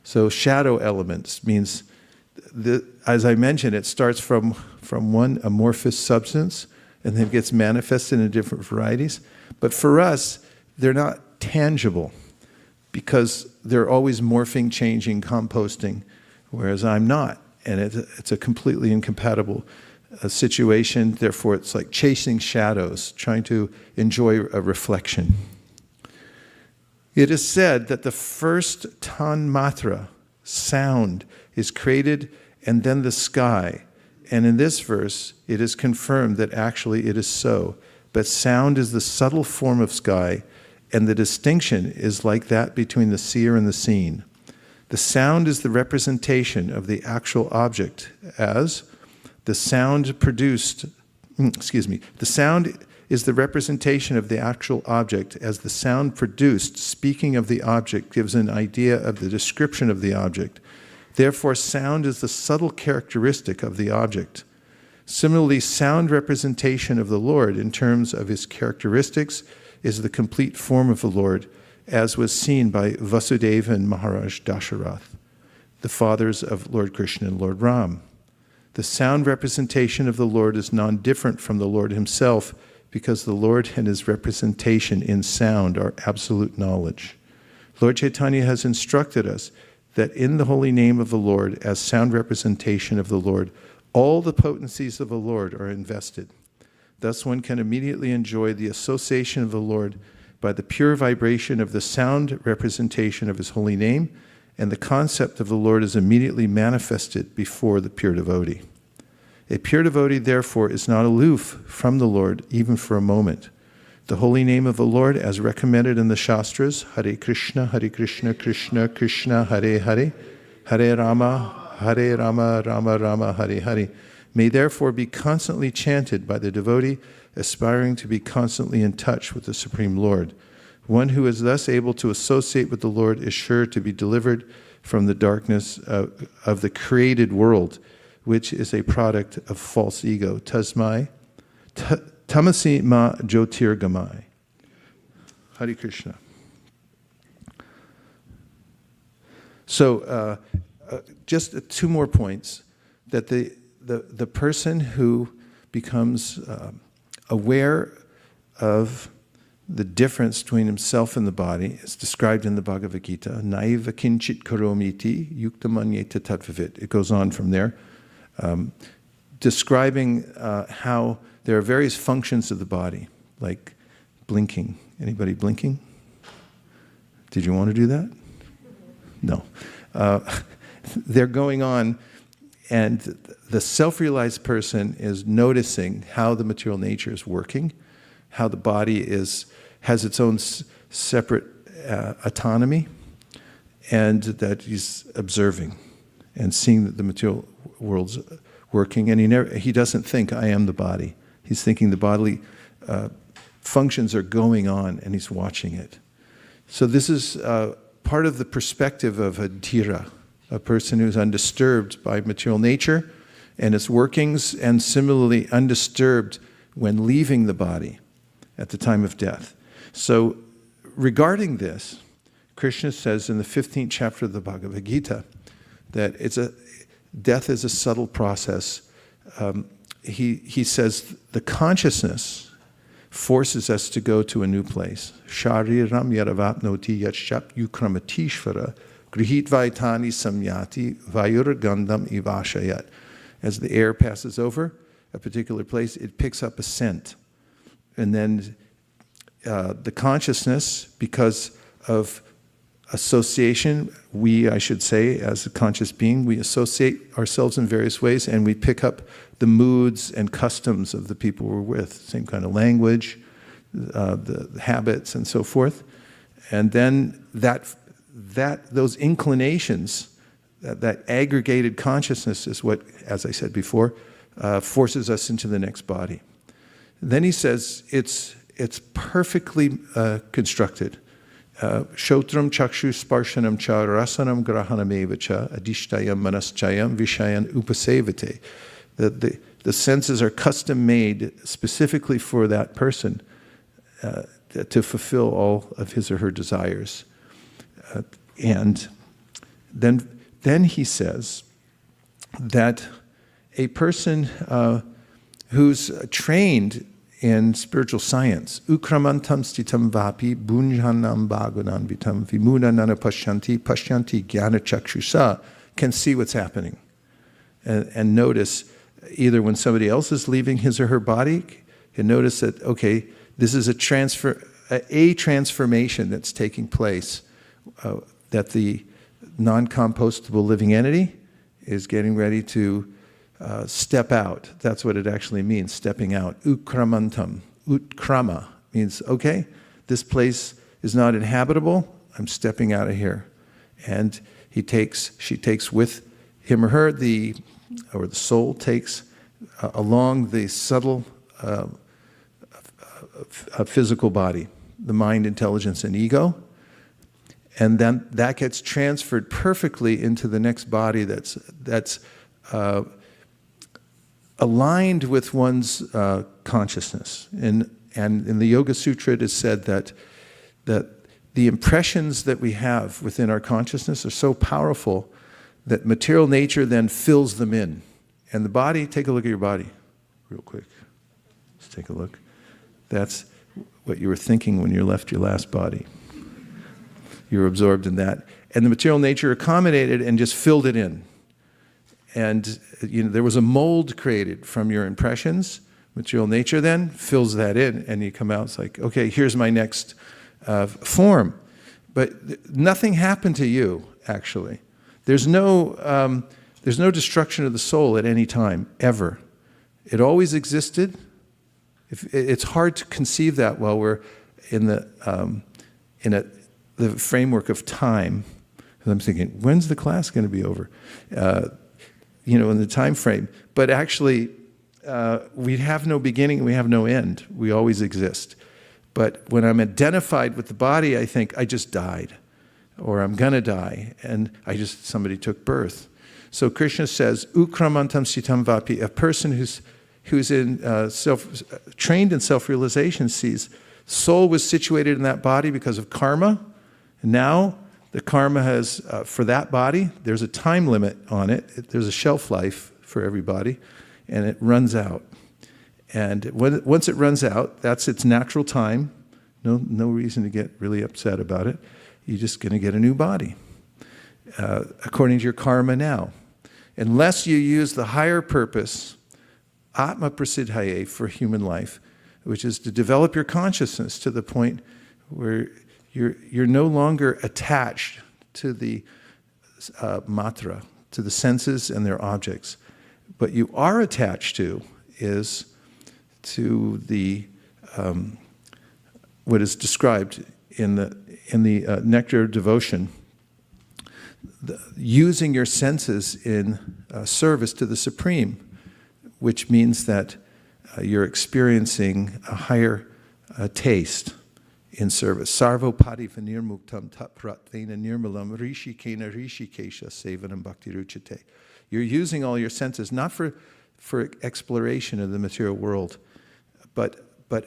So shadow elements means, as I mentioned, it starts from one amorphous substance and then gets manifested in different varieties. But for us, they're not tangible because they're always morphing, changing, composting, whereas I'm not. And it's a completely incompatible situation. Therefore, it's like chasing shadows, trying to enjoy a reflection. It is said that the first tanmatra, sound, is created and then the sky. And in this verse, it is confirmed that actually it is so. But sound is the subtle form of sky, and the distinction is like that between the seer and the seen. The sound is the representation of the actual object as the sound produced, the sound is the representation of the actual object as the sound produced, speaking of the object, gives an idea of the description of the object. Therefore, sound is the subtle characteristic of the object. Similarly, sound representation of the Lord in terms of his characteristics is the complete form of the Lord, as was seen by Vasudeva and Maharaj Dasharath, the fathers of Lord Krishna and Lord Ram. The sound representation of the Lord is non-different from the Lord himself, because the Lord and his representation in sound are absolute knowledge. Lord Chaitanya has instructed us that in the holy name of the Lord, as sound representation of the Lord, all the potencies of the Lord are invested. Thus one can immediately enjoy the association of the Lord by the pure vibration of the sound representation of his holy name, and the concept of the Lord is immediately manifested before the pure devotee. A pure devotee, therefore, is not aloof from the Lord even for a moment. The holy name of the Lord, as recommended in the Shastras, Hare Krishna, Krishna Krishna, Hare Hare, Hare Rama, Rama Rama, Hare Hare, may therefore be constantly chanted by the devotee, aspiring to be constantly in touch with the Supreme Lord. One who is thus able to associate with the Lord is sure to be delivered from the darkness of the created world, which is a product of false ego. Tasmai, tamasi ma jyotirgamai. Hare Krishna. So, just two more points. That the person who becomes aware of the difference between himself and the body is described in the Bhagavad-gītā. Naiva kinchit karomiti yuktamanyeta tatvavit. It goes on from there, describing how there are various functions of the body, like blinking. Anybody blinking? Did you want to do that? No. They're going on, and the self-realized person is noticing how the material nature is working, how the body has its own separate autonomy, and that he's observing and seeing that the material world's working. And he doesn't think, I am the body. He's thinking the bodily functions are going on, and he's watching it. So this is part of the perspective of a dhira, a person who's undisturbed by material nature and its workings, and similarly undisturbed when leaving the body at the time of death. So regarding this, Krishna says in the 15th chapter of the Bhagavad-gītā that death is a subtle process. He says the consciousness forces us to go to a new place. Shariram yaravapnoti yachap yukramatishvara grihit vaitani samyati vayurgandam ivashayat. As the air passes over a particular place, it picks up a scent. And then the consciousness, because of association, I should say, as a conscious being, we associate ourselves in various ways, and we pick up the moods and customs of the people we're with, same kind of language, the habits, and so forth. And then those inclinations, that aggregated consciousness is what, as I said before, forces us into the next body. Then he says it's perfectly constructed. Shotram chakshu sparshanam cha rasanam grahanam cha adishtayam manaschayam vishayan upasevate. The senses are custom made specifically for that person to fulfill all of his or her desires. And then he says that a person who's trained in spiritual science, ukramantam stitam vapi bunjanam bhagunan vitam vimunanana pashyanti jnana chakshusa, can see what's happening and notice either when somebody else is leaving his or her body, can notice that, okay, this is a transformation that's taking place, that the non-compostable living entity is getting ready to step out. That's what it actually means, stepping out. Utkramantam. Utkrama means, okay, this place is not inhabitable. I'm stepping out of here. And she takes with him or her, the soul takes along the subtle physical body, the mind, intelligence, and ego. And then that gets transferred perfectly into the next body that's aligned with one's consciousness. And in the Yoga Sutra, it is said that the impressions that we have within our consciousness are so powerful that material nature then fills them in. And the body, take a look at your body real quick. Let's take a look. That's what you were thinking when you left your last body. You're absorbed in that. And the material nature accommodated and just filled it in. And there was a mold created from your impressions. Material nature then fills that in, and you come out, it's like, okay, here's my next form. But nothing happened to you, actually. There's no destruction of the soul at any time, ever. It always existed. It's hard to conceive that while we're in the framework of time. And I'm thinking, when's the class going to be over? In the time frame. But actually, we have no beginning, we have no end. We always exist. But when I'm identified with the body, I think I just died, or I'm gonna die, and somebody took birth. So Krishna says, "Ukramantam sitam vapi," a person who's in trained in self-realization sees soul was situated in that body because of karma, and now the karma has for that body. There's a time limit on it. There's a shelf life for everybody, and it runs out. And once it runs out, that's its natural time. No reason to get really upset about it. You're just going to get a new body, according to your karma now. Unless you use the higher purpose, Atma Prasiddhaye, for human life, which is to develop your consciousness to the point where you're no longer attached to the matra, to the senses and their objects. But you are attached to the what is described in the Nectar of Devotion, using your senses in service to the Supreme, which means that you're experiencing a higher taste in service. Sarvopadi vinirmuktam tapratvena nirmalam rishikena rishikesha sevanam bhaktiruchate. You're using all your senses, not for exploration of the material world, but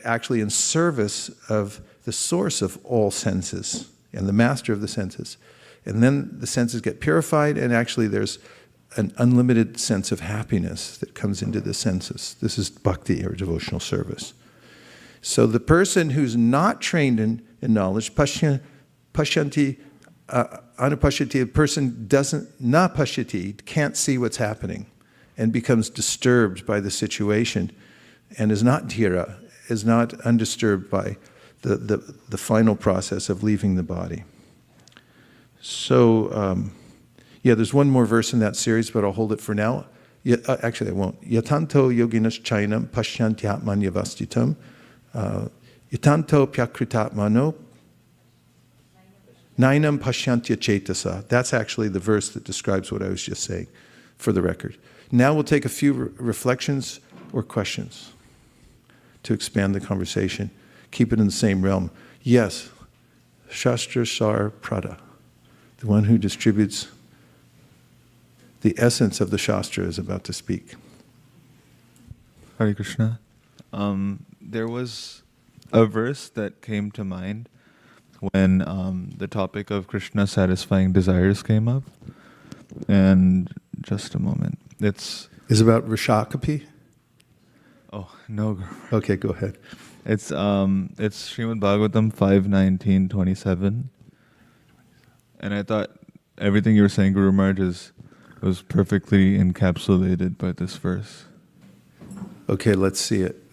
actually in service of the source of all senses and the master of the senses. And then the senses get purified, and actually there's an unlimited sense of happiness that comes into the senses. This is bhakti, or devotional service. So the person who's not trained in knowledge, pashyanti, anupashyati, the person na pashyati, can't see what's happening and becomes disturbed by the situation, and is not dhira, is not undisturbed by the final process of leaving the body. So, there's one more verse in that series, but I'll hold it for now. Actually, I won't. Yatanto yoginas chainam pashyantyatmanyavastitam yatanto pyakritatmano nainam pashyantya cetasa. That's actually the verse that describes what I was just saying, for the record. Now we'll take a few reflections or questions to expand the conversation. Keep it in the same realm. Yes, Shastra Sar Prada, the one who distributes the essence of the Shastra, is about to speak. Hare Krishna. There was a verse that came to mind when the topic of Krishna satisfying desires came up. And just a moment. Is it about Vaiśeṣika? Oh, no. Okay, go ahead. It's Srimad Bhagavatam 5:19-27. And I thought everything you were saying, Guru Maharaj, was perfectly encapsulated by this verse. Okay, let's see it.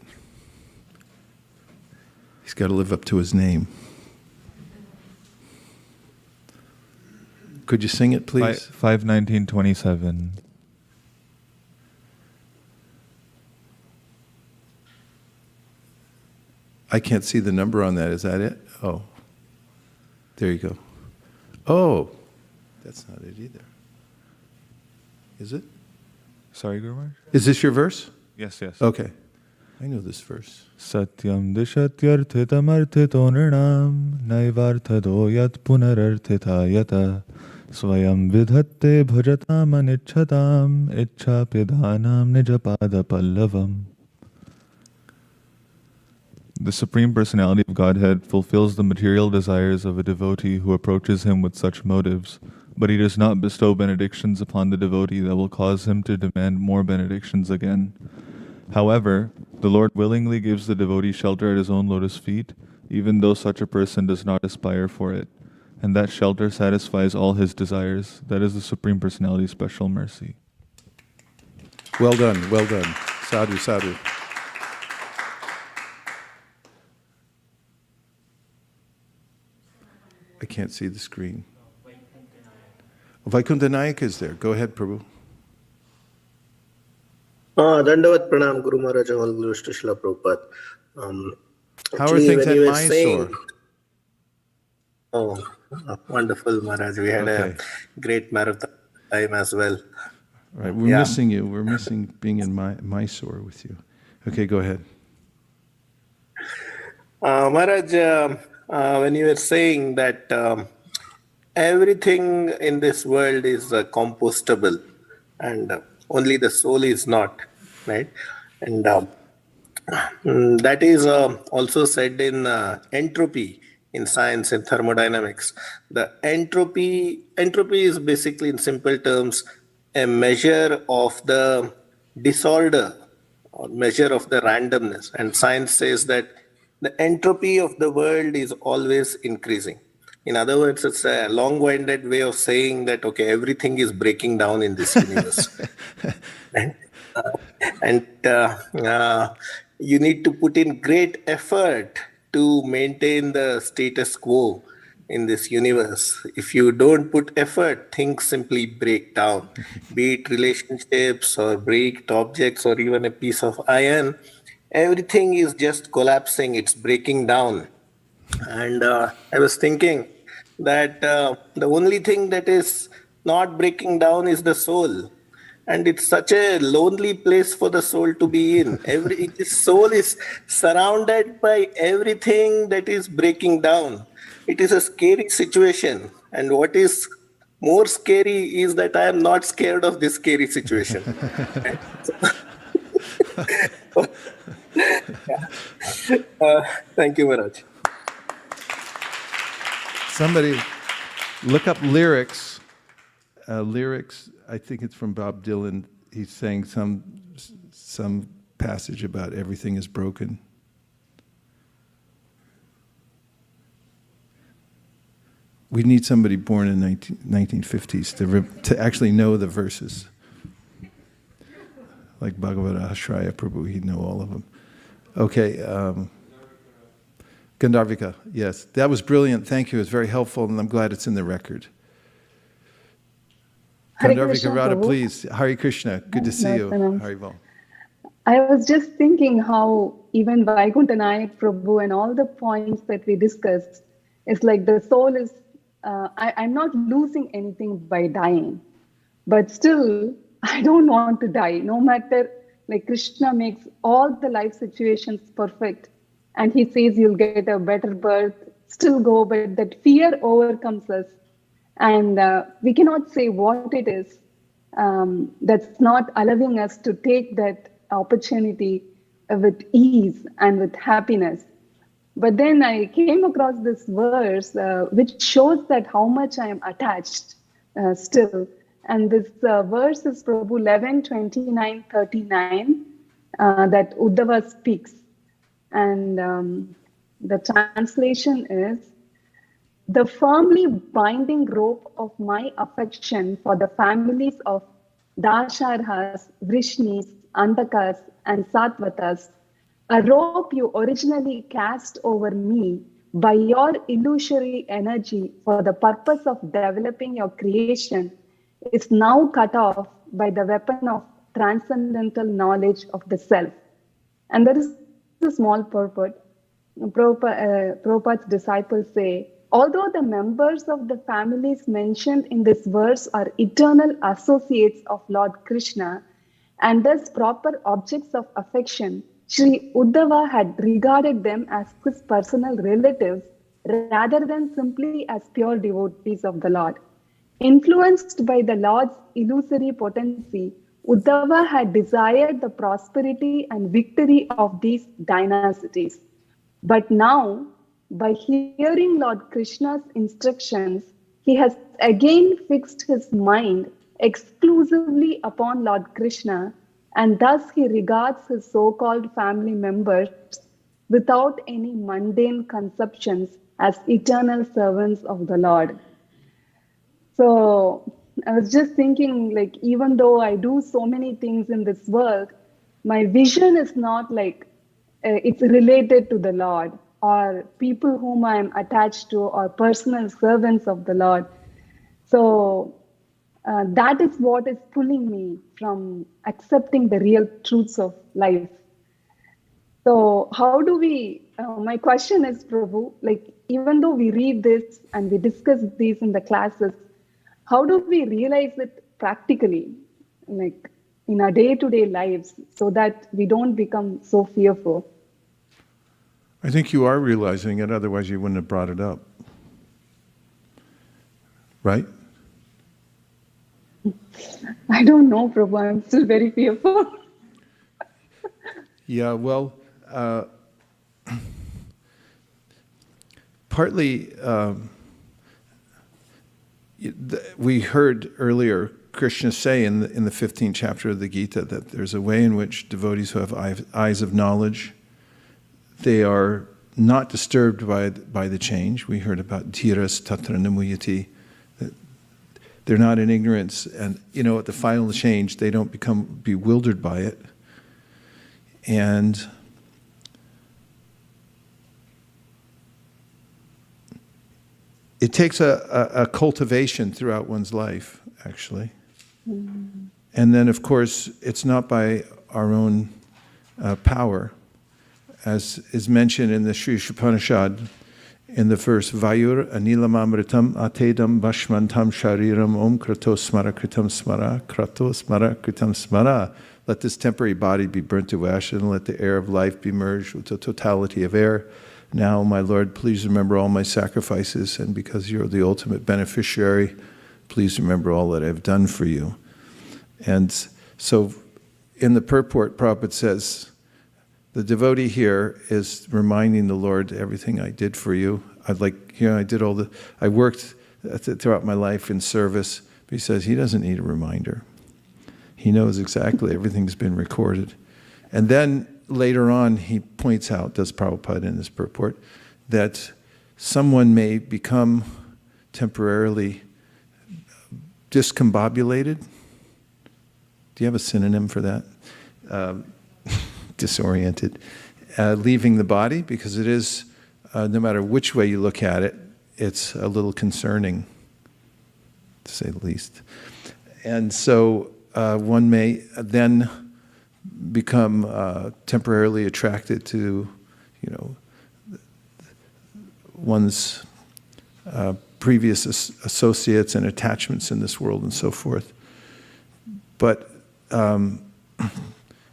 He's got to live up to his name. Could you sing it, please? 5:19-27. I can't see the number on that. Is that it? Oh. There you go. Oh. That's not it either. Is it? Sorry, Guru Maharaj? Is this your verse? Yes. Okay. I know this verse. Satyam dishatyarthitam arthito nirnam naivarthado yat punararthita yata swayam vidhatte bhajatam anichhatam ichhapidanam nijapada pallavam. The Supreme Personality of Godhead fulfills the material desires of a devotee who approaches him with such motives, but he does not bestow benedictions upon the devotee that will cause him to demand more benedictions again. However, the Lord willingly gives the devotee shelter at his own lotus feet, even though such a person does not aspire for it. and that shelter satisfies all his desires. That is the Supreme Personality's special mercy. Well done, well done. Sadhu, sadhu. I can't see the screen. Vaikuntha is there. Go ahead, Prabhu. Dandavat Pranam Guru Maharaj, all glories to Srila Prabhupada. How are things at Mysore? Wonderful, Maharaj. We had a great marathon time as well. Right, we're missing you. We're missing being in Mysore with you. Okay, go ahead. Maharaj, when you were saying that everything in this world is compostable and only the soul is not, right? And that is also said in entropy in science and thermodynamics. The entropy is basically, in simple terms, a measure of the disorder or measure of the randomness. And science says that the entropy of the world is always increasing. In other words, it's a long-winded way of saying that, okay, everything is breaking down in this universe. and you need to put in great effort to maintain the status quo in this universe. If you don't put effort, things simply break down. Be it relationships or break objects or even a piece of iron, everything is just collapsing, it's breaking down. And I was thinking that the only thing that is not breaking down is the soul. And it's such a lonely place for the soul to be in. The soul is surrounded by everything that is breaking down. It is a scary situation. And what is more scary is that I am not scared of this scary situation. Thank you, Maharaj. Somebody look up lyrics. Lyrics, I think it's from Bob Dylan. He's saying some passage about everything is broken. We need somebody born in 1950s to actually know the verses. Like Bhagavad-gītā, Prabhu, he'd know all of them. Okay. Gandharvika, yes. That was brilliant. Thank you. It was very helpful, and I'm glad it's in the record. Gandharvika Radha, please. Hare Krishna. Good to see you. Haribol. I was just thinking how even Vaikuntha Nayak Prabhu and all the points that we discussed, it's like the soul is, I'm not losing anything by dying, but still, I don't want to die. No matter, like Krishna makes all the life situations perfect, and he says you'll get a better birth, still go, but that fear overcomes us. And we cannot say what it is that's not allowing us to take that opportunity with ease and with happiness. But then I came across this verse which shows that how much I am attached still. And this verse is Prabhu 11:29-39 that Uddhava speaks. And the translation is, the firmly binding rope of my affection for the families of Dasharhas, Vrishnis, Antakas, and Sattvatas, a rope you originally cast over me by your illusory energy for the purpose of developing your creation, is now cut off by the weapon of transcendental knowledge of the self. And there is a small purport. Prabhupada's disciples say, although the members of the families mentioned in this verse are eternal associates of Lord Krishna and thus proper objects of affection, Sri Uddhava had regarded them as his personal relatives rather than simply as pure devotees of the Lord. Influenced by the Lord's illusory potency, Uddhava had desired the prosperity and victory of these dynasties. But now, by hearing Lord Krishna's instructions, he has again fixed his mind exclusively upon Lord Krishna, and thus he regards his so-called family members without any mundane conceptions as eternal servants of the Lord. So I was just thinking, like, even though I do so many things in this world, my vision is not like it's related to the Lord or people whom I'm attached to or personal servants of the Lord. So that is what is pulling me from accepting the real truths of life. So how do we, my question is, Prabhu, like, even though we read this and we discuss these in the classes, how do we realize it practically, like in our day-to-day lives, so that we don't become so fearful? I think you are realizing it, otherwise you wouldn't have brought it up. Right? I don't know, Prabhu. I'm still very fearful. Yeah, well, partly we heard earlier Krishna say in the 15th chapter of the Gita that there's a way in which devotees who have eyes of knowledge, they are not disturbed by the change. We heard about dhiras tatra namuyati. They're not in ignorance, and at the final change, they don't become bewildered by it. And it takes a cultivation throughout one's life, actually. Mm-hmm. And then, of course, it's not by our own power, as is mentioned in the Sri Upanishad, in the verse, Vayur anilamamritam atedam bhashmantam shariram om krato smara kritam smara, krato smara kritam smara. Let this temporary body be burnt to ash, and let the air of life be merged with the totality of air. Now, my Lord, please remember all my sacrifices, and because you're the ultimate beneficiary, please remember all that I've done for you. And so in the purport, Prabhupada says, the devotee here is reminding the Lord everything I did for you. I worked throughout my life in service, but he says he doesn't need a reminder. He knows exactly, everything's been recorded. And then later on, he points out, does Prabhupada in his purport, that someone may become temporarily discombobulated. Do you have a synonym for that? Disoriented. Leaving the body, because it is, no matter which way you look at it, it's a little concerning, to say the least. And so one may then become temporarily attracted to, one's previous associates and attachments in this world and so forth. But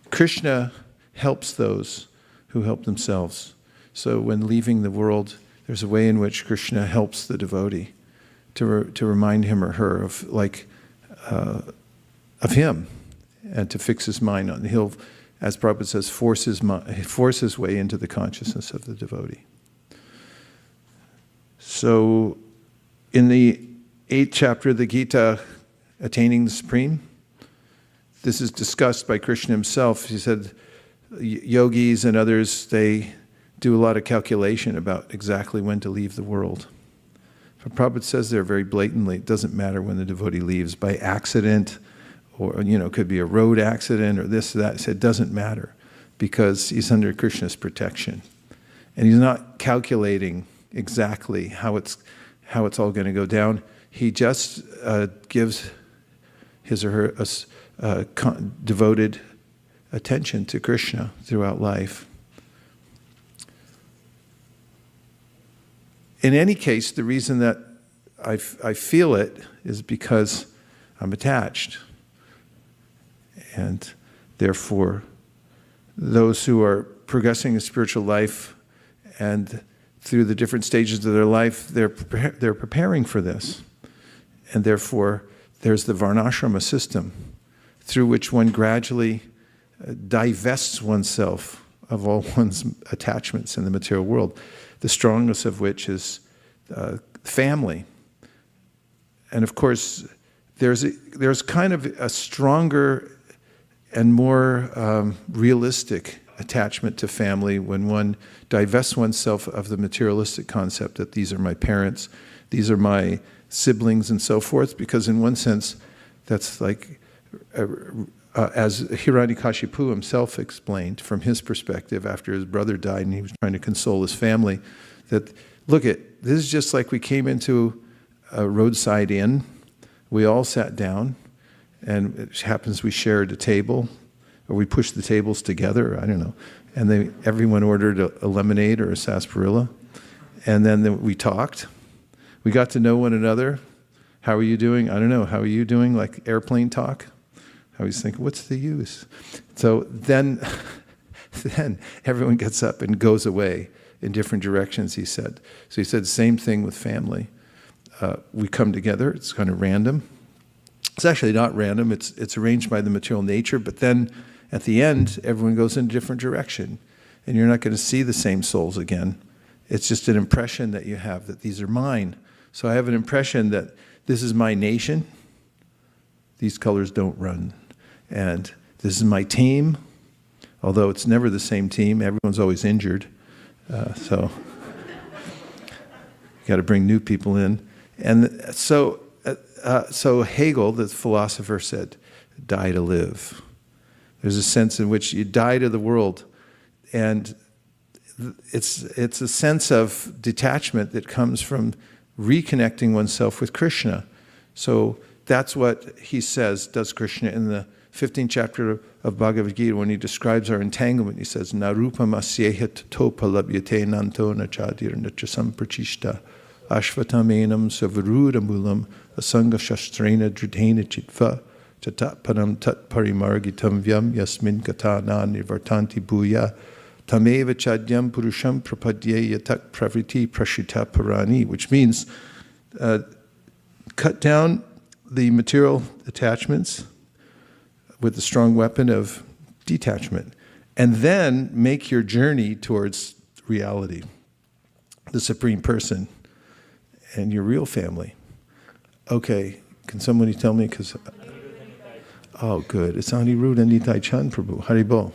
Krishna helps those who help themselves. So when leaving the world, there's a way in which Krishna helps the devotee to remind him or her of him, and to fix his mind on. He'll, as Prabhupada says, force his way into the consciousness of the devotee. So, in the 8th chapter of the Gita, Attaining the Supreme, this is discussed by Krishna himself. He said, yogis and others, they do a lot of calculation about exactly when to leave the world. But Prabhupada says there very blatantly, it doesn't matter when the devotee leaves, by accident, or it could be a road accident or this or that. He said it doesn't matter, because he's under Krishna's protection. And he's not calculating exactly how it's all going to go down. He just gives his or her devoted attention to Krishna throughout life. In any case, the reason that I feel it is because I'm attached. And therefore, those who are progressing in spiritual life and through the different stages of their life, they're preparing for this. And therefore, there's the varnashrama system through which one gradually divests oneself of all one's attachments in the material world, the strongest of which is family. And of course, there's kind of a stronger and more realistic attachment to family, when one divests oneself of the materialistic concept that these are my parents, these are my siblings and so forth, because in one sense, that's like, as Hiranyakashipu himself explained from his perspective after his brother died and he was trying to console his family, that, look this is just like we came into a roadside inn, we all sat down, and it happens we shared a table, or we pushed the tables together, I don't know, and everyone ordered a lemonade or a sarsaparilla, and then we talked. We got to know one another. How are you doing? I don't know. How are you doing? Like airplane talk. I was thinking, what's the use? So then everyone gets up and goes away in different directions, he said. So he said, same thing with family. We come together. It's kind of random. It's actually not random. It's arranged by the material nature. But then at the end, everyone goes in a different direction. And you're not going to see the same souls again. It's just an impression that you have that these are mine. So I have an impression that this is my nation. These colors don't run. And this is my team, although it's never the same team. Everyone's always injured. So you got to bring new people in. And so Hegel, the philosopher, said, die to live. There's a sense in which you die to the world. And it's a sense of detachment that comes from reconnecting oneself with Krishna. So that's what he says, does Krishna, in the 15th chapter of Bhagavad-gītā, when he describes our entanglement. He says, Narupam asyehet topa labhyate nanto nachadir nachasam prachishta ashvatamenam savarudamulam asanga shastrena dridhena chitva tatatparam tat parimargitam vyam yasmin katana nivartanti bhuya tameva chadyam purusham prapadye yatak pravriti prashita parani, which means cut down the material attachments with the strong weapon of detachment, and then make your journey towards reality, the Supreme Person, and your real family. Okay, can somebody tell me? Because oh, good. It's Aniruddha Nitai Chand Prabhu. Haribol.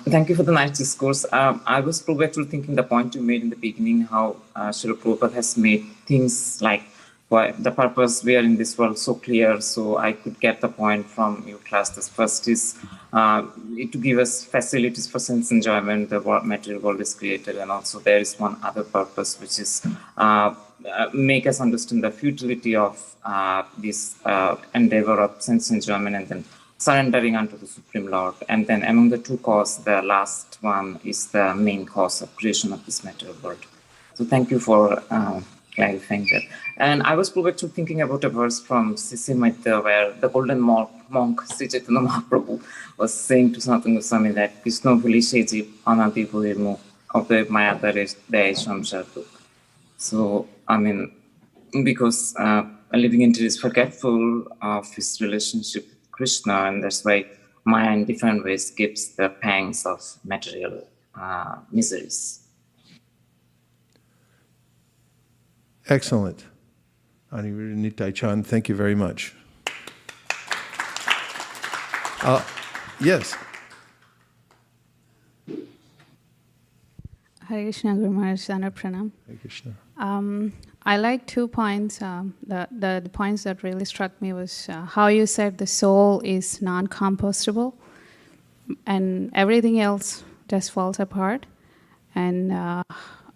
Thank you for the nice discourse. I was probably actually thinking the point you made in the beginning, how Srila Prabhupada has made things like why the purpose we are in this world so clear. So I could get the point from your class. The first is to give us facilities for sense enjoyment. The material world is created, and also there is one other purpose, which is make us understand the futility of this endeavor of sense enjoyment, and then surrendering unto the Supreme Lord. And then among the two causes, the last one is the main cause of creation of this material world. So thank you for clarifying that. And I was probably thinking about a verse from Sisimaita, where the golden monk Sri Chaitanya Mahaprabhu was saying to Sanatana Goswami that Krishna Vilisheji Anadi Bhuirmu of the Maya Dayasham Shartuk. So, I mean, because a living entity is forgetful of his relationship with Krishna, and that's why Maya in different ways gives the pangs of material miseries. Excellent. Aniruddha Nitai Chand, thank you very much. Yes. Hare Krishna, Guru Maharaj, Sanar Pranam. Hare Krishna. I like 2 points. The points that really struck me was how you said the soul is non-compostable and everything else just falls apart. And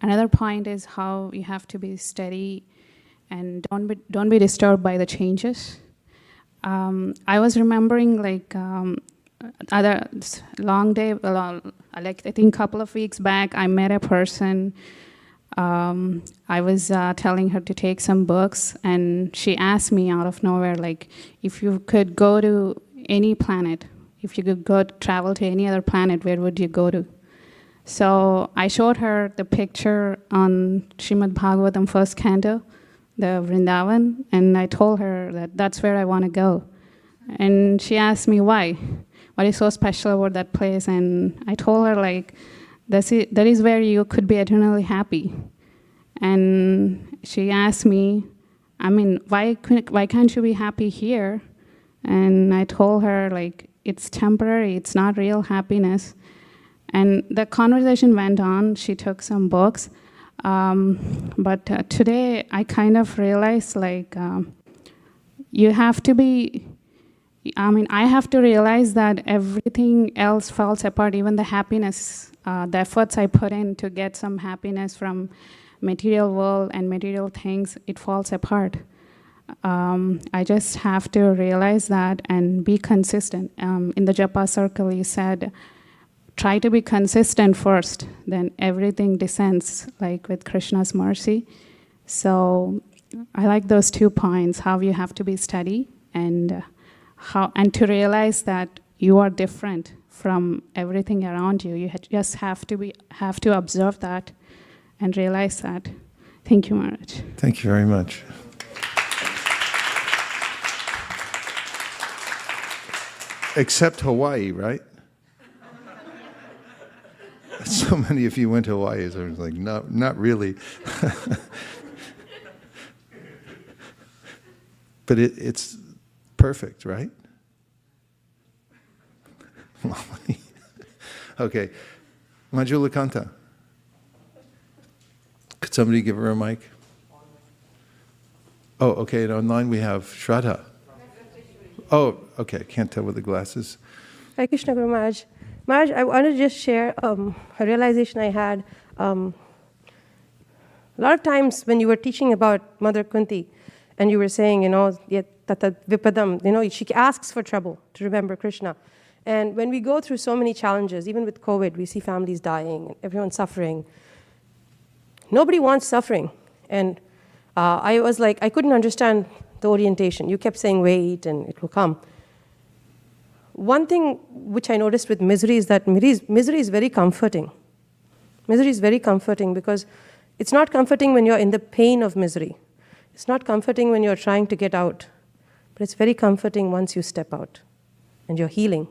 another point is how you have to be steady and don't be disturbed by the changes. I was remembering like other long day, like I think a couple of weeks back, I met a person. I was telling her to take some books, and she asked me out of nowhere, like, if you could go to any planet, if you could go travel to any other planet, where would you go to? So I showed her the picture on Srimad Bhagavatam first canto, the Vrindavan, and I told her that that's where I want to go. And she asked me why. What is so special about that place? And I told her, like, that is where you could be eternally happy. And she asked me, I mean, why can't you be happy here? And I told her, like, it's temporary, it's not real happiness. And the conversation went on. She took some books. But today I kind of realized you have to be, I have to realize that everything else falls apart, even the happiness, the efforts I put in to get some happiness from material world and material things, it falls apart. I just have to realize that and be consistent. In the Japa circle, you said, try to be consistent first, then everything descends, like with Krishna's mercy. So I like those 2 points, how you have to be steady and to realize that you are different from everything around you. You just have to observe that and realize that. Thank you, Maharaj. Thank you very much. Except Hawaii, right? So many of you went to Hawaii, so I was like, no, not really. But it's perfect, right? Okay. Manjula Kanta. Could somebody give her a mic? Oh, okay, and online we have Shraddha. Oh, okay, can't tell with the glasses. Hare Krishna, Guru Maharaj. Maharaj, I want to just share a realization I had. A lot of times when you were teaching about Mother Kunti, and you were saying, tata vipadam, she asks for trouble to remember Krishna. And when we go through so many challenges, even with COVID, we see families dying, and everyone suffering. Nobody wants suffering. And I was like, I couldn't understand the orientation. You kept saying, wait, and it will come. One thing which I noticed with misery is that misery is very comforting. Misery is very comforting because it's not comforting when you're in the pain of misery. It's not comforting when you're trying to get out. But it's very comforting once you step out and you're healing.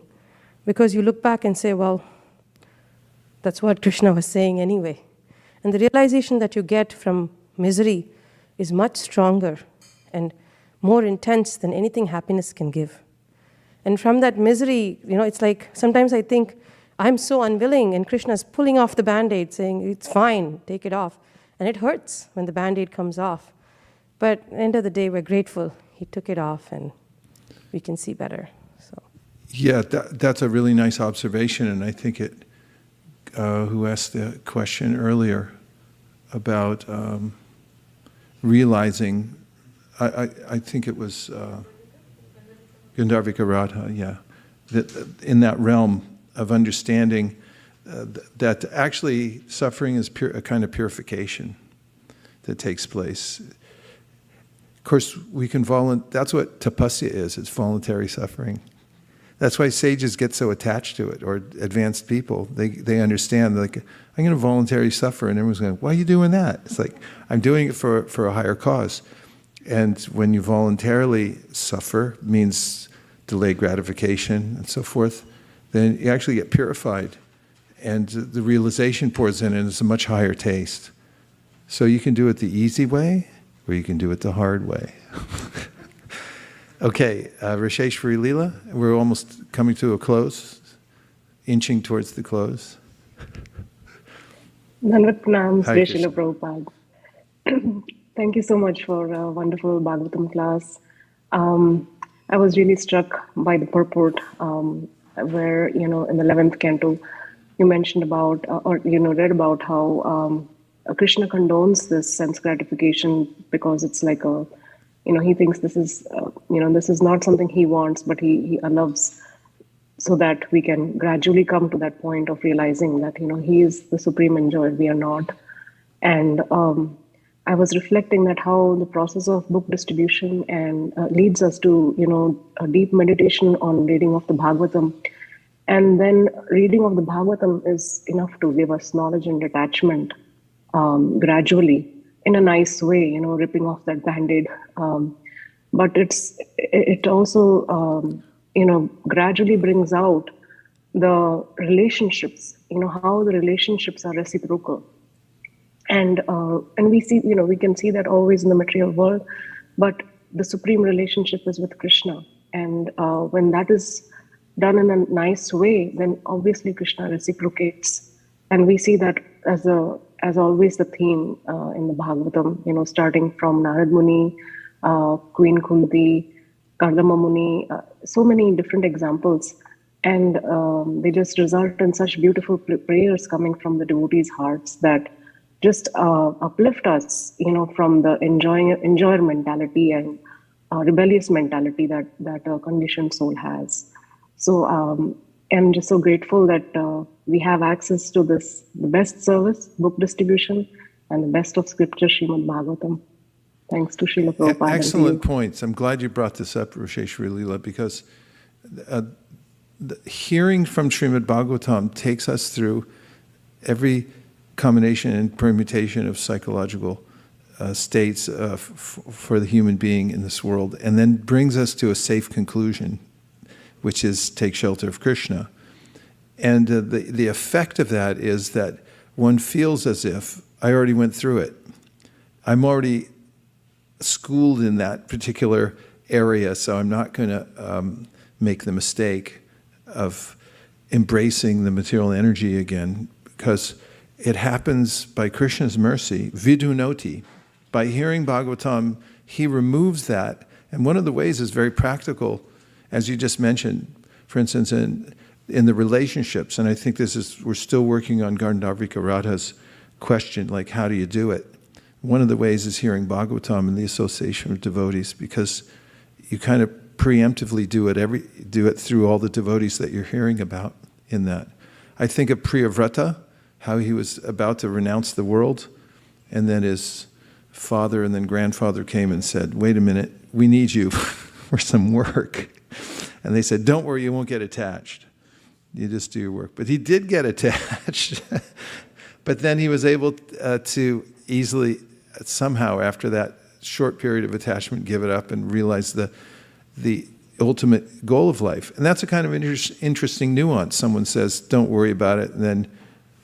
Because you look back and say, well, that's what Krishna was saying anyway. And the realization that you get from misery is much stronger and more intense than anything happiness can give. And from that misery, it's like, sometimes I think, I'm so unwilling, and Krishna's pulling off the Band-Aid, saying, it's fine, take it off. And it hurts when the Band-Aid comes off. But at the end of the day, we're grateful. He took it off, and we can see better. So. Yeah, that's a really nice observation, and I think who asked the question earlier about realizing, I think it was Gandharvika Radha, yeah, that in that realm of understanding that actually suffering is a kind of purification that takes place. Of course, we can that's what tapasya is, it's voluntary suffering. That's why sages get so attached to it, or advanced people. They understand, like, I'm going to voluntarily suffer, and everyone's going, why are you doing that? It's like, I'm doing it for a higher cause. And when you voluntarily suffer, means delayed gratification and so forth, then you actually get purified. And the realization pours in, and it's a much higher taste. So you can do it the easy way, or you can do it the hard way. Okay, Vaiśeṣika Leela, we're almost coming to a close, inching towards the close. Dandavat pranam, Hare Sri Krishna. Srila Prabhupada. Thank you so much for a wonderful Bhagavatam class. I was really struck by the purport where, in the 11th canto, you mentioned about, read about how Krishna condones this sense gratification because it's like he thinks this is, this is not something he wants, but he allows, so that we can gradually come to that point of realizing that, he is the supreme enjoyer, we are not. And I was reflecting that how the process of book distribution and leads us to, a deep meditation on reading of the Bhagavatam. And then reading of the Bhagavatam is enough to give us knowledge and detachment gradually, in a nice way, ripping off that Band-Aid. But it also, gradually brings out the relationships, how the relationships are reciprocal. And we see, we can see that always in the material world, but the supreme relationship is with Krishna. And when that is done in a nice way, then obviously Krishna reciprocates. And we see that as always the theme in the Bhagavatam, starting from Narad Muni, Queen Kunti, Kardama Muni, so many different examples. And they just result in such beautiful prayers coming from the devotees' hearts that just uplift us, from the enjoyer mentality and rebellious mentality that a conditioned soul has. So I'm just so grateful that we have access to the best service, book distribution, and the best of scripture, Srimad Bhagavatam. Thanks to Srila Prabhupada. Excellent points. I'm glad you brought this up, Vaiśeṣika Leela, because the hearing from Srimad Bhagavatam takes us through every combination and permutation of psychological states for the human being in this world, and then brings us to a safe conclusion, which is take shelter of Krishna. And the effect of that is that one feels as if I already went through it. I'm already schooled in that particular area, so I'm not going to make the mistake of embracing the material energy again, because it happens by Krishna's mercy, vidunoti. By hearing Bhagavatam, he removes that. And one of the ways is very practical, as you just mentioned, for instance, in the relationships, and I think we're still working on Gandharvika Radha's question, like how do you do it? One of the ways is hearing Bhagavatam in the association of devotees, because you kind of preemptively do it through all the devotees that you're hearing about in that. I think of Priyavrata, how he was about to renounce the world, and then his father and then grandfather came and said, wait a minute, we need you for some work. And they said, don't worry, you won't get attached. You just do your work. But he did get attached. But then he was able to easily, somehow after that short period of attachment, give it up and realize the ultimate goal of life. And that's a kind of interesting nuance. Someone says, don't worry about it, and then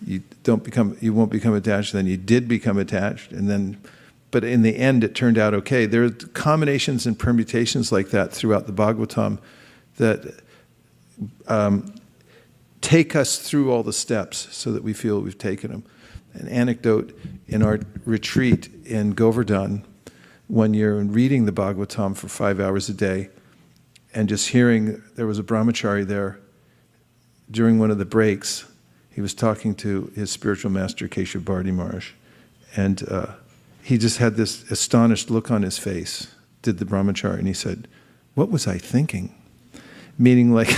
you won't become attached, then you did become attached, but in the end it turned out okay. There are combinations and permutations like that throughout the Bhagavatam that take us through all the steps so that we feel we've taken them. An anecdote in our retreat in Govardhan, one year, and reading the Bhagavatam for 5 hours a day, and just hearing, there was a brahmachari there during one of the breaks. He was talking to his spiritual master, Keshav Bharati Maharaj, and he just had this astonished look on his face, did the brahmachari, and he said, what was I thinking? Meaning, like,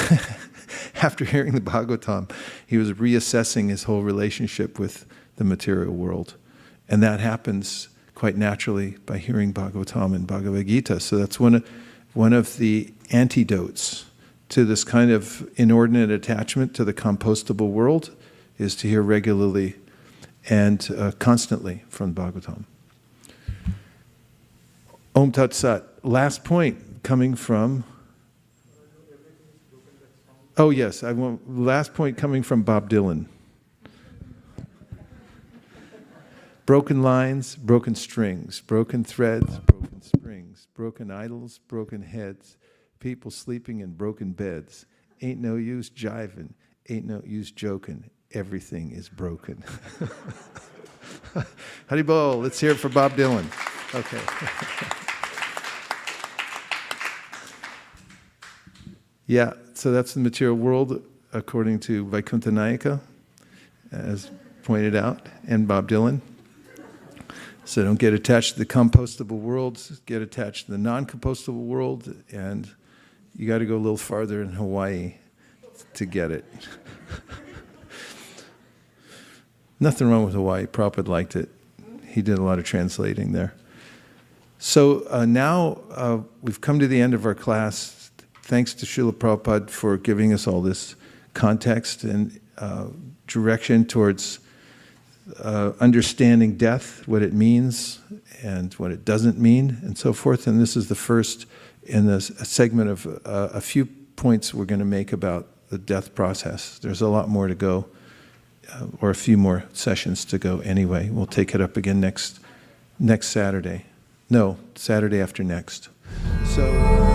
after hearing the Bhagavatam, he was reassessing his whole relationship with the material world. And that happens quite naturally by hearing Bhagavatam and Bhagavad-gītā. So that's one of the antidotes to this kind of inordinate attachment to the compostable world, is to hear regularly and constantly from Bhagavatam. Om Tat Sat. Last point coming from... Oh yes, last point coming from Bob Dylan. Broken lines, broken strings, broken threads, broken springs, broken idols, broken heads, people sleeping in broken beds. Ain't no use jiving, ain't no use joking, everything is broken. Haribol, let's hear it for Bob Dylan. Okay. Yeah, so that's the material world according to Vaikuntha Nayaka, as pointed out, and Bob Dylan. So don't get attached to the compostable world, get attached to the non-compostable world, and you got to go a little farther in Hawaii to get it. Nothing wrong with Hawaii. Prabhupada liked it. He did a lot of translating there. So now we've come to the end of our class. Thanks to Srila Prabhupada for giving us all this context and direction towards understanding death, what it means and what it doesn't mean, and so forth. And this is the first in a segment of a few points we're going to make about the death process. There's a lot more to go, or a few more sessions to go anyway. We'll take it up again next Saturday. No, Saturday after next. So...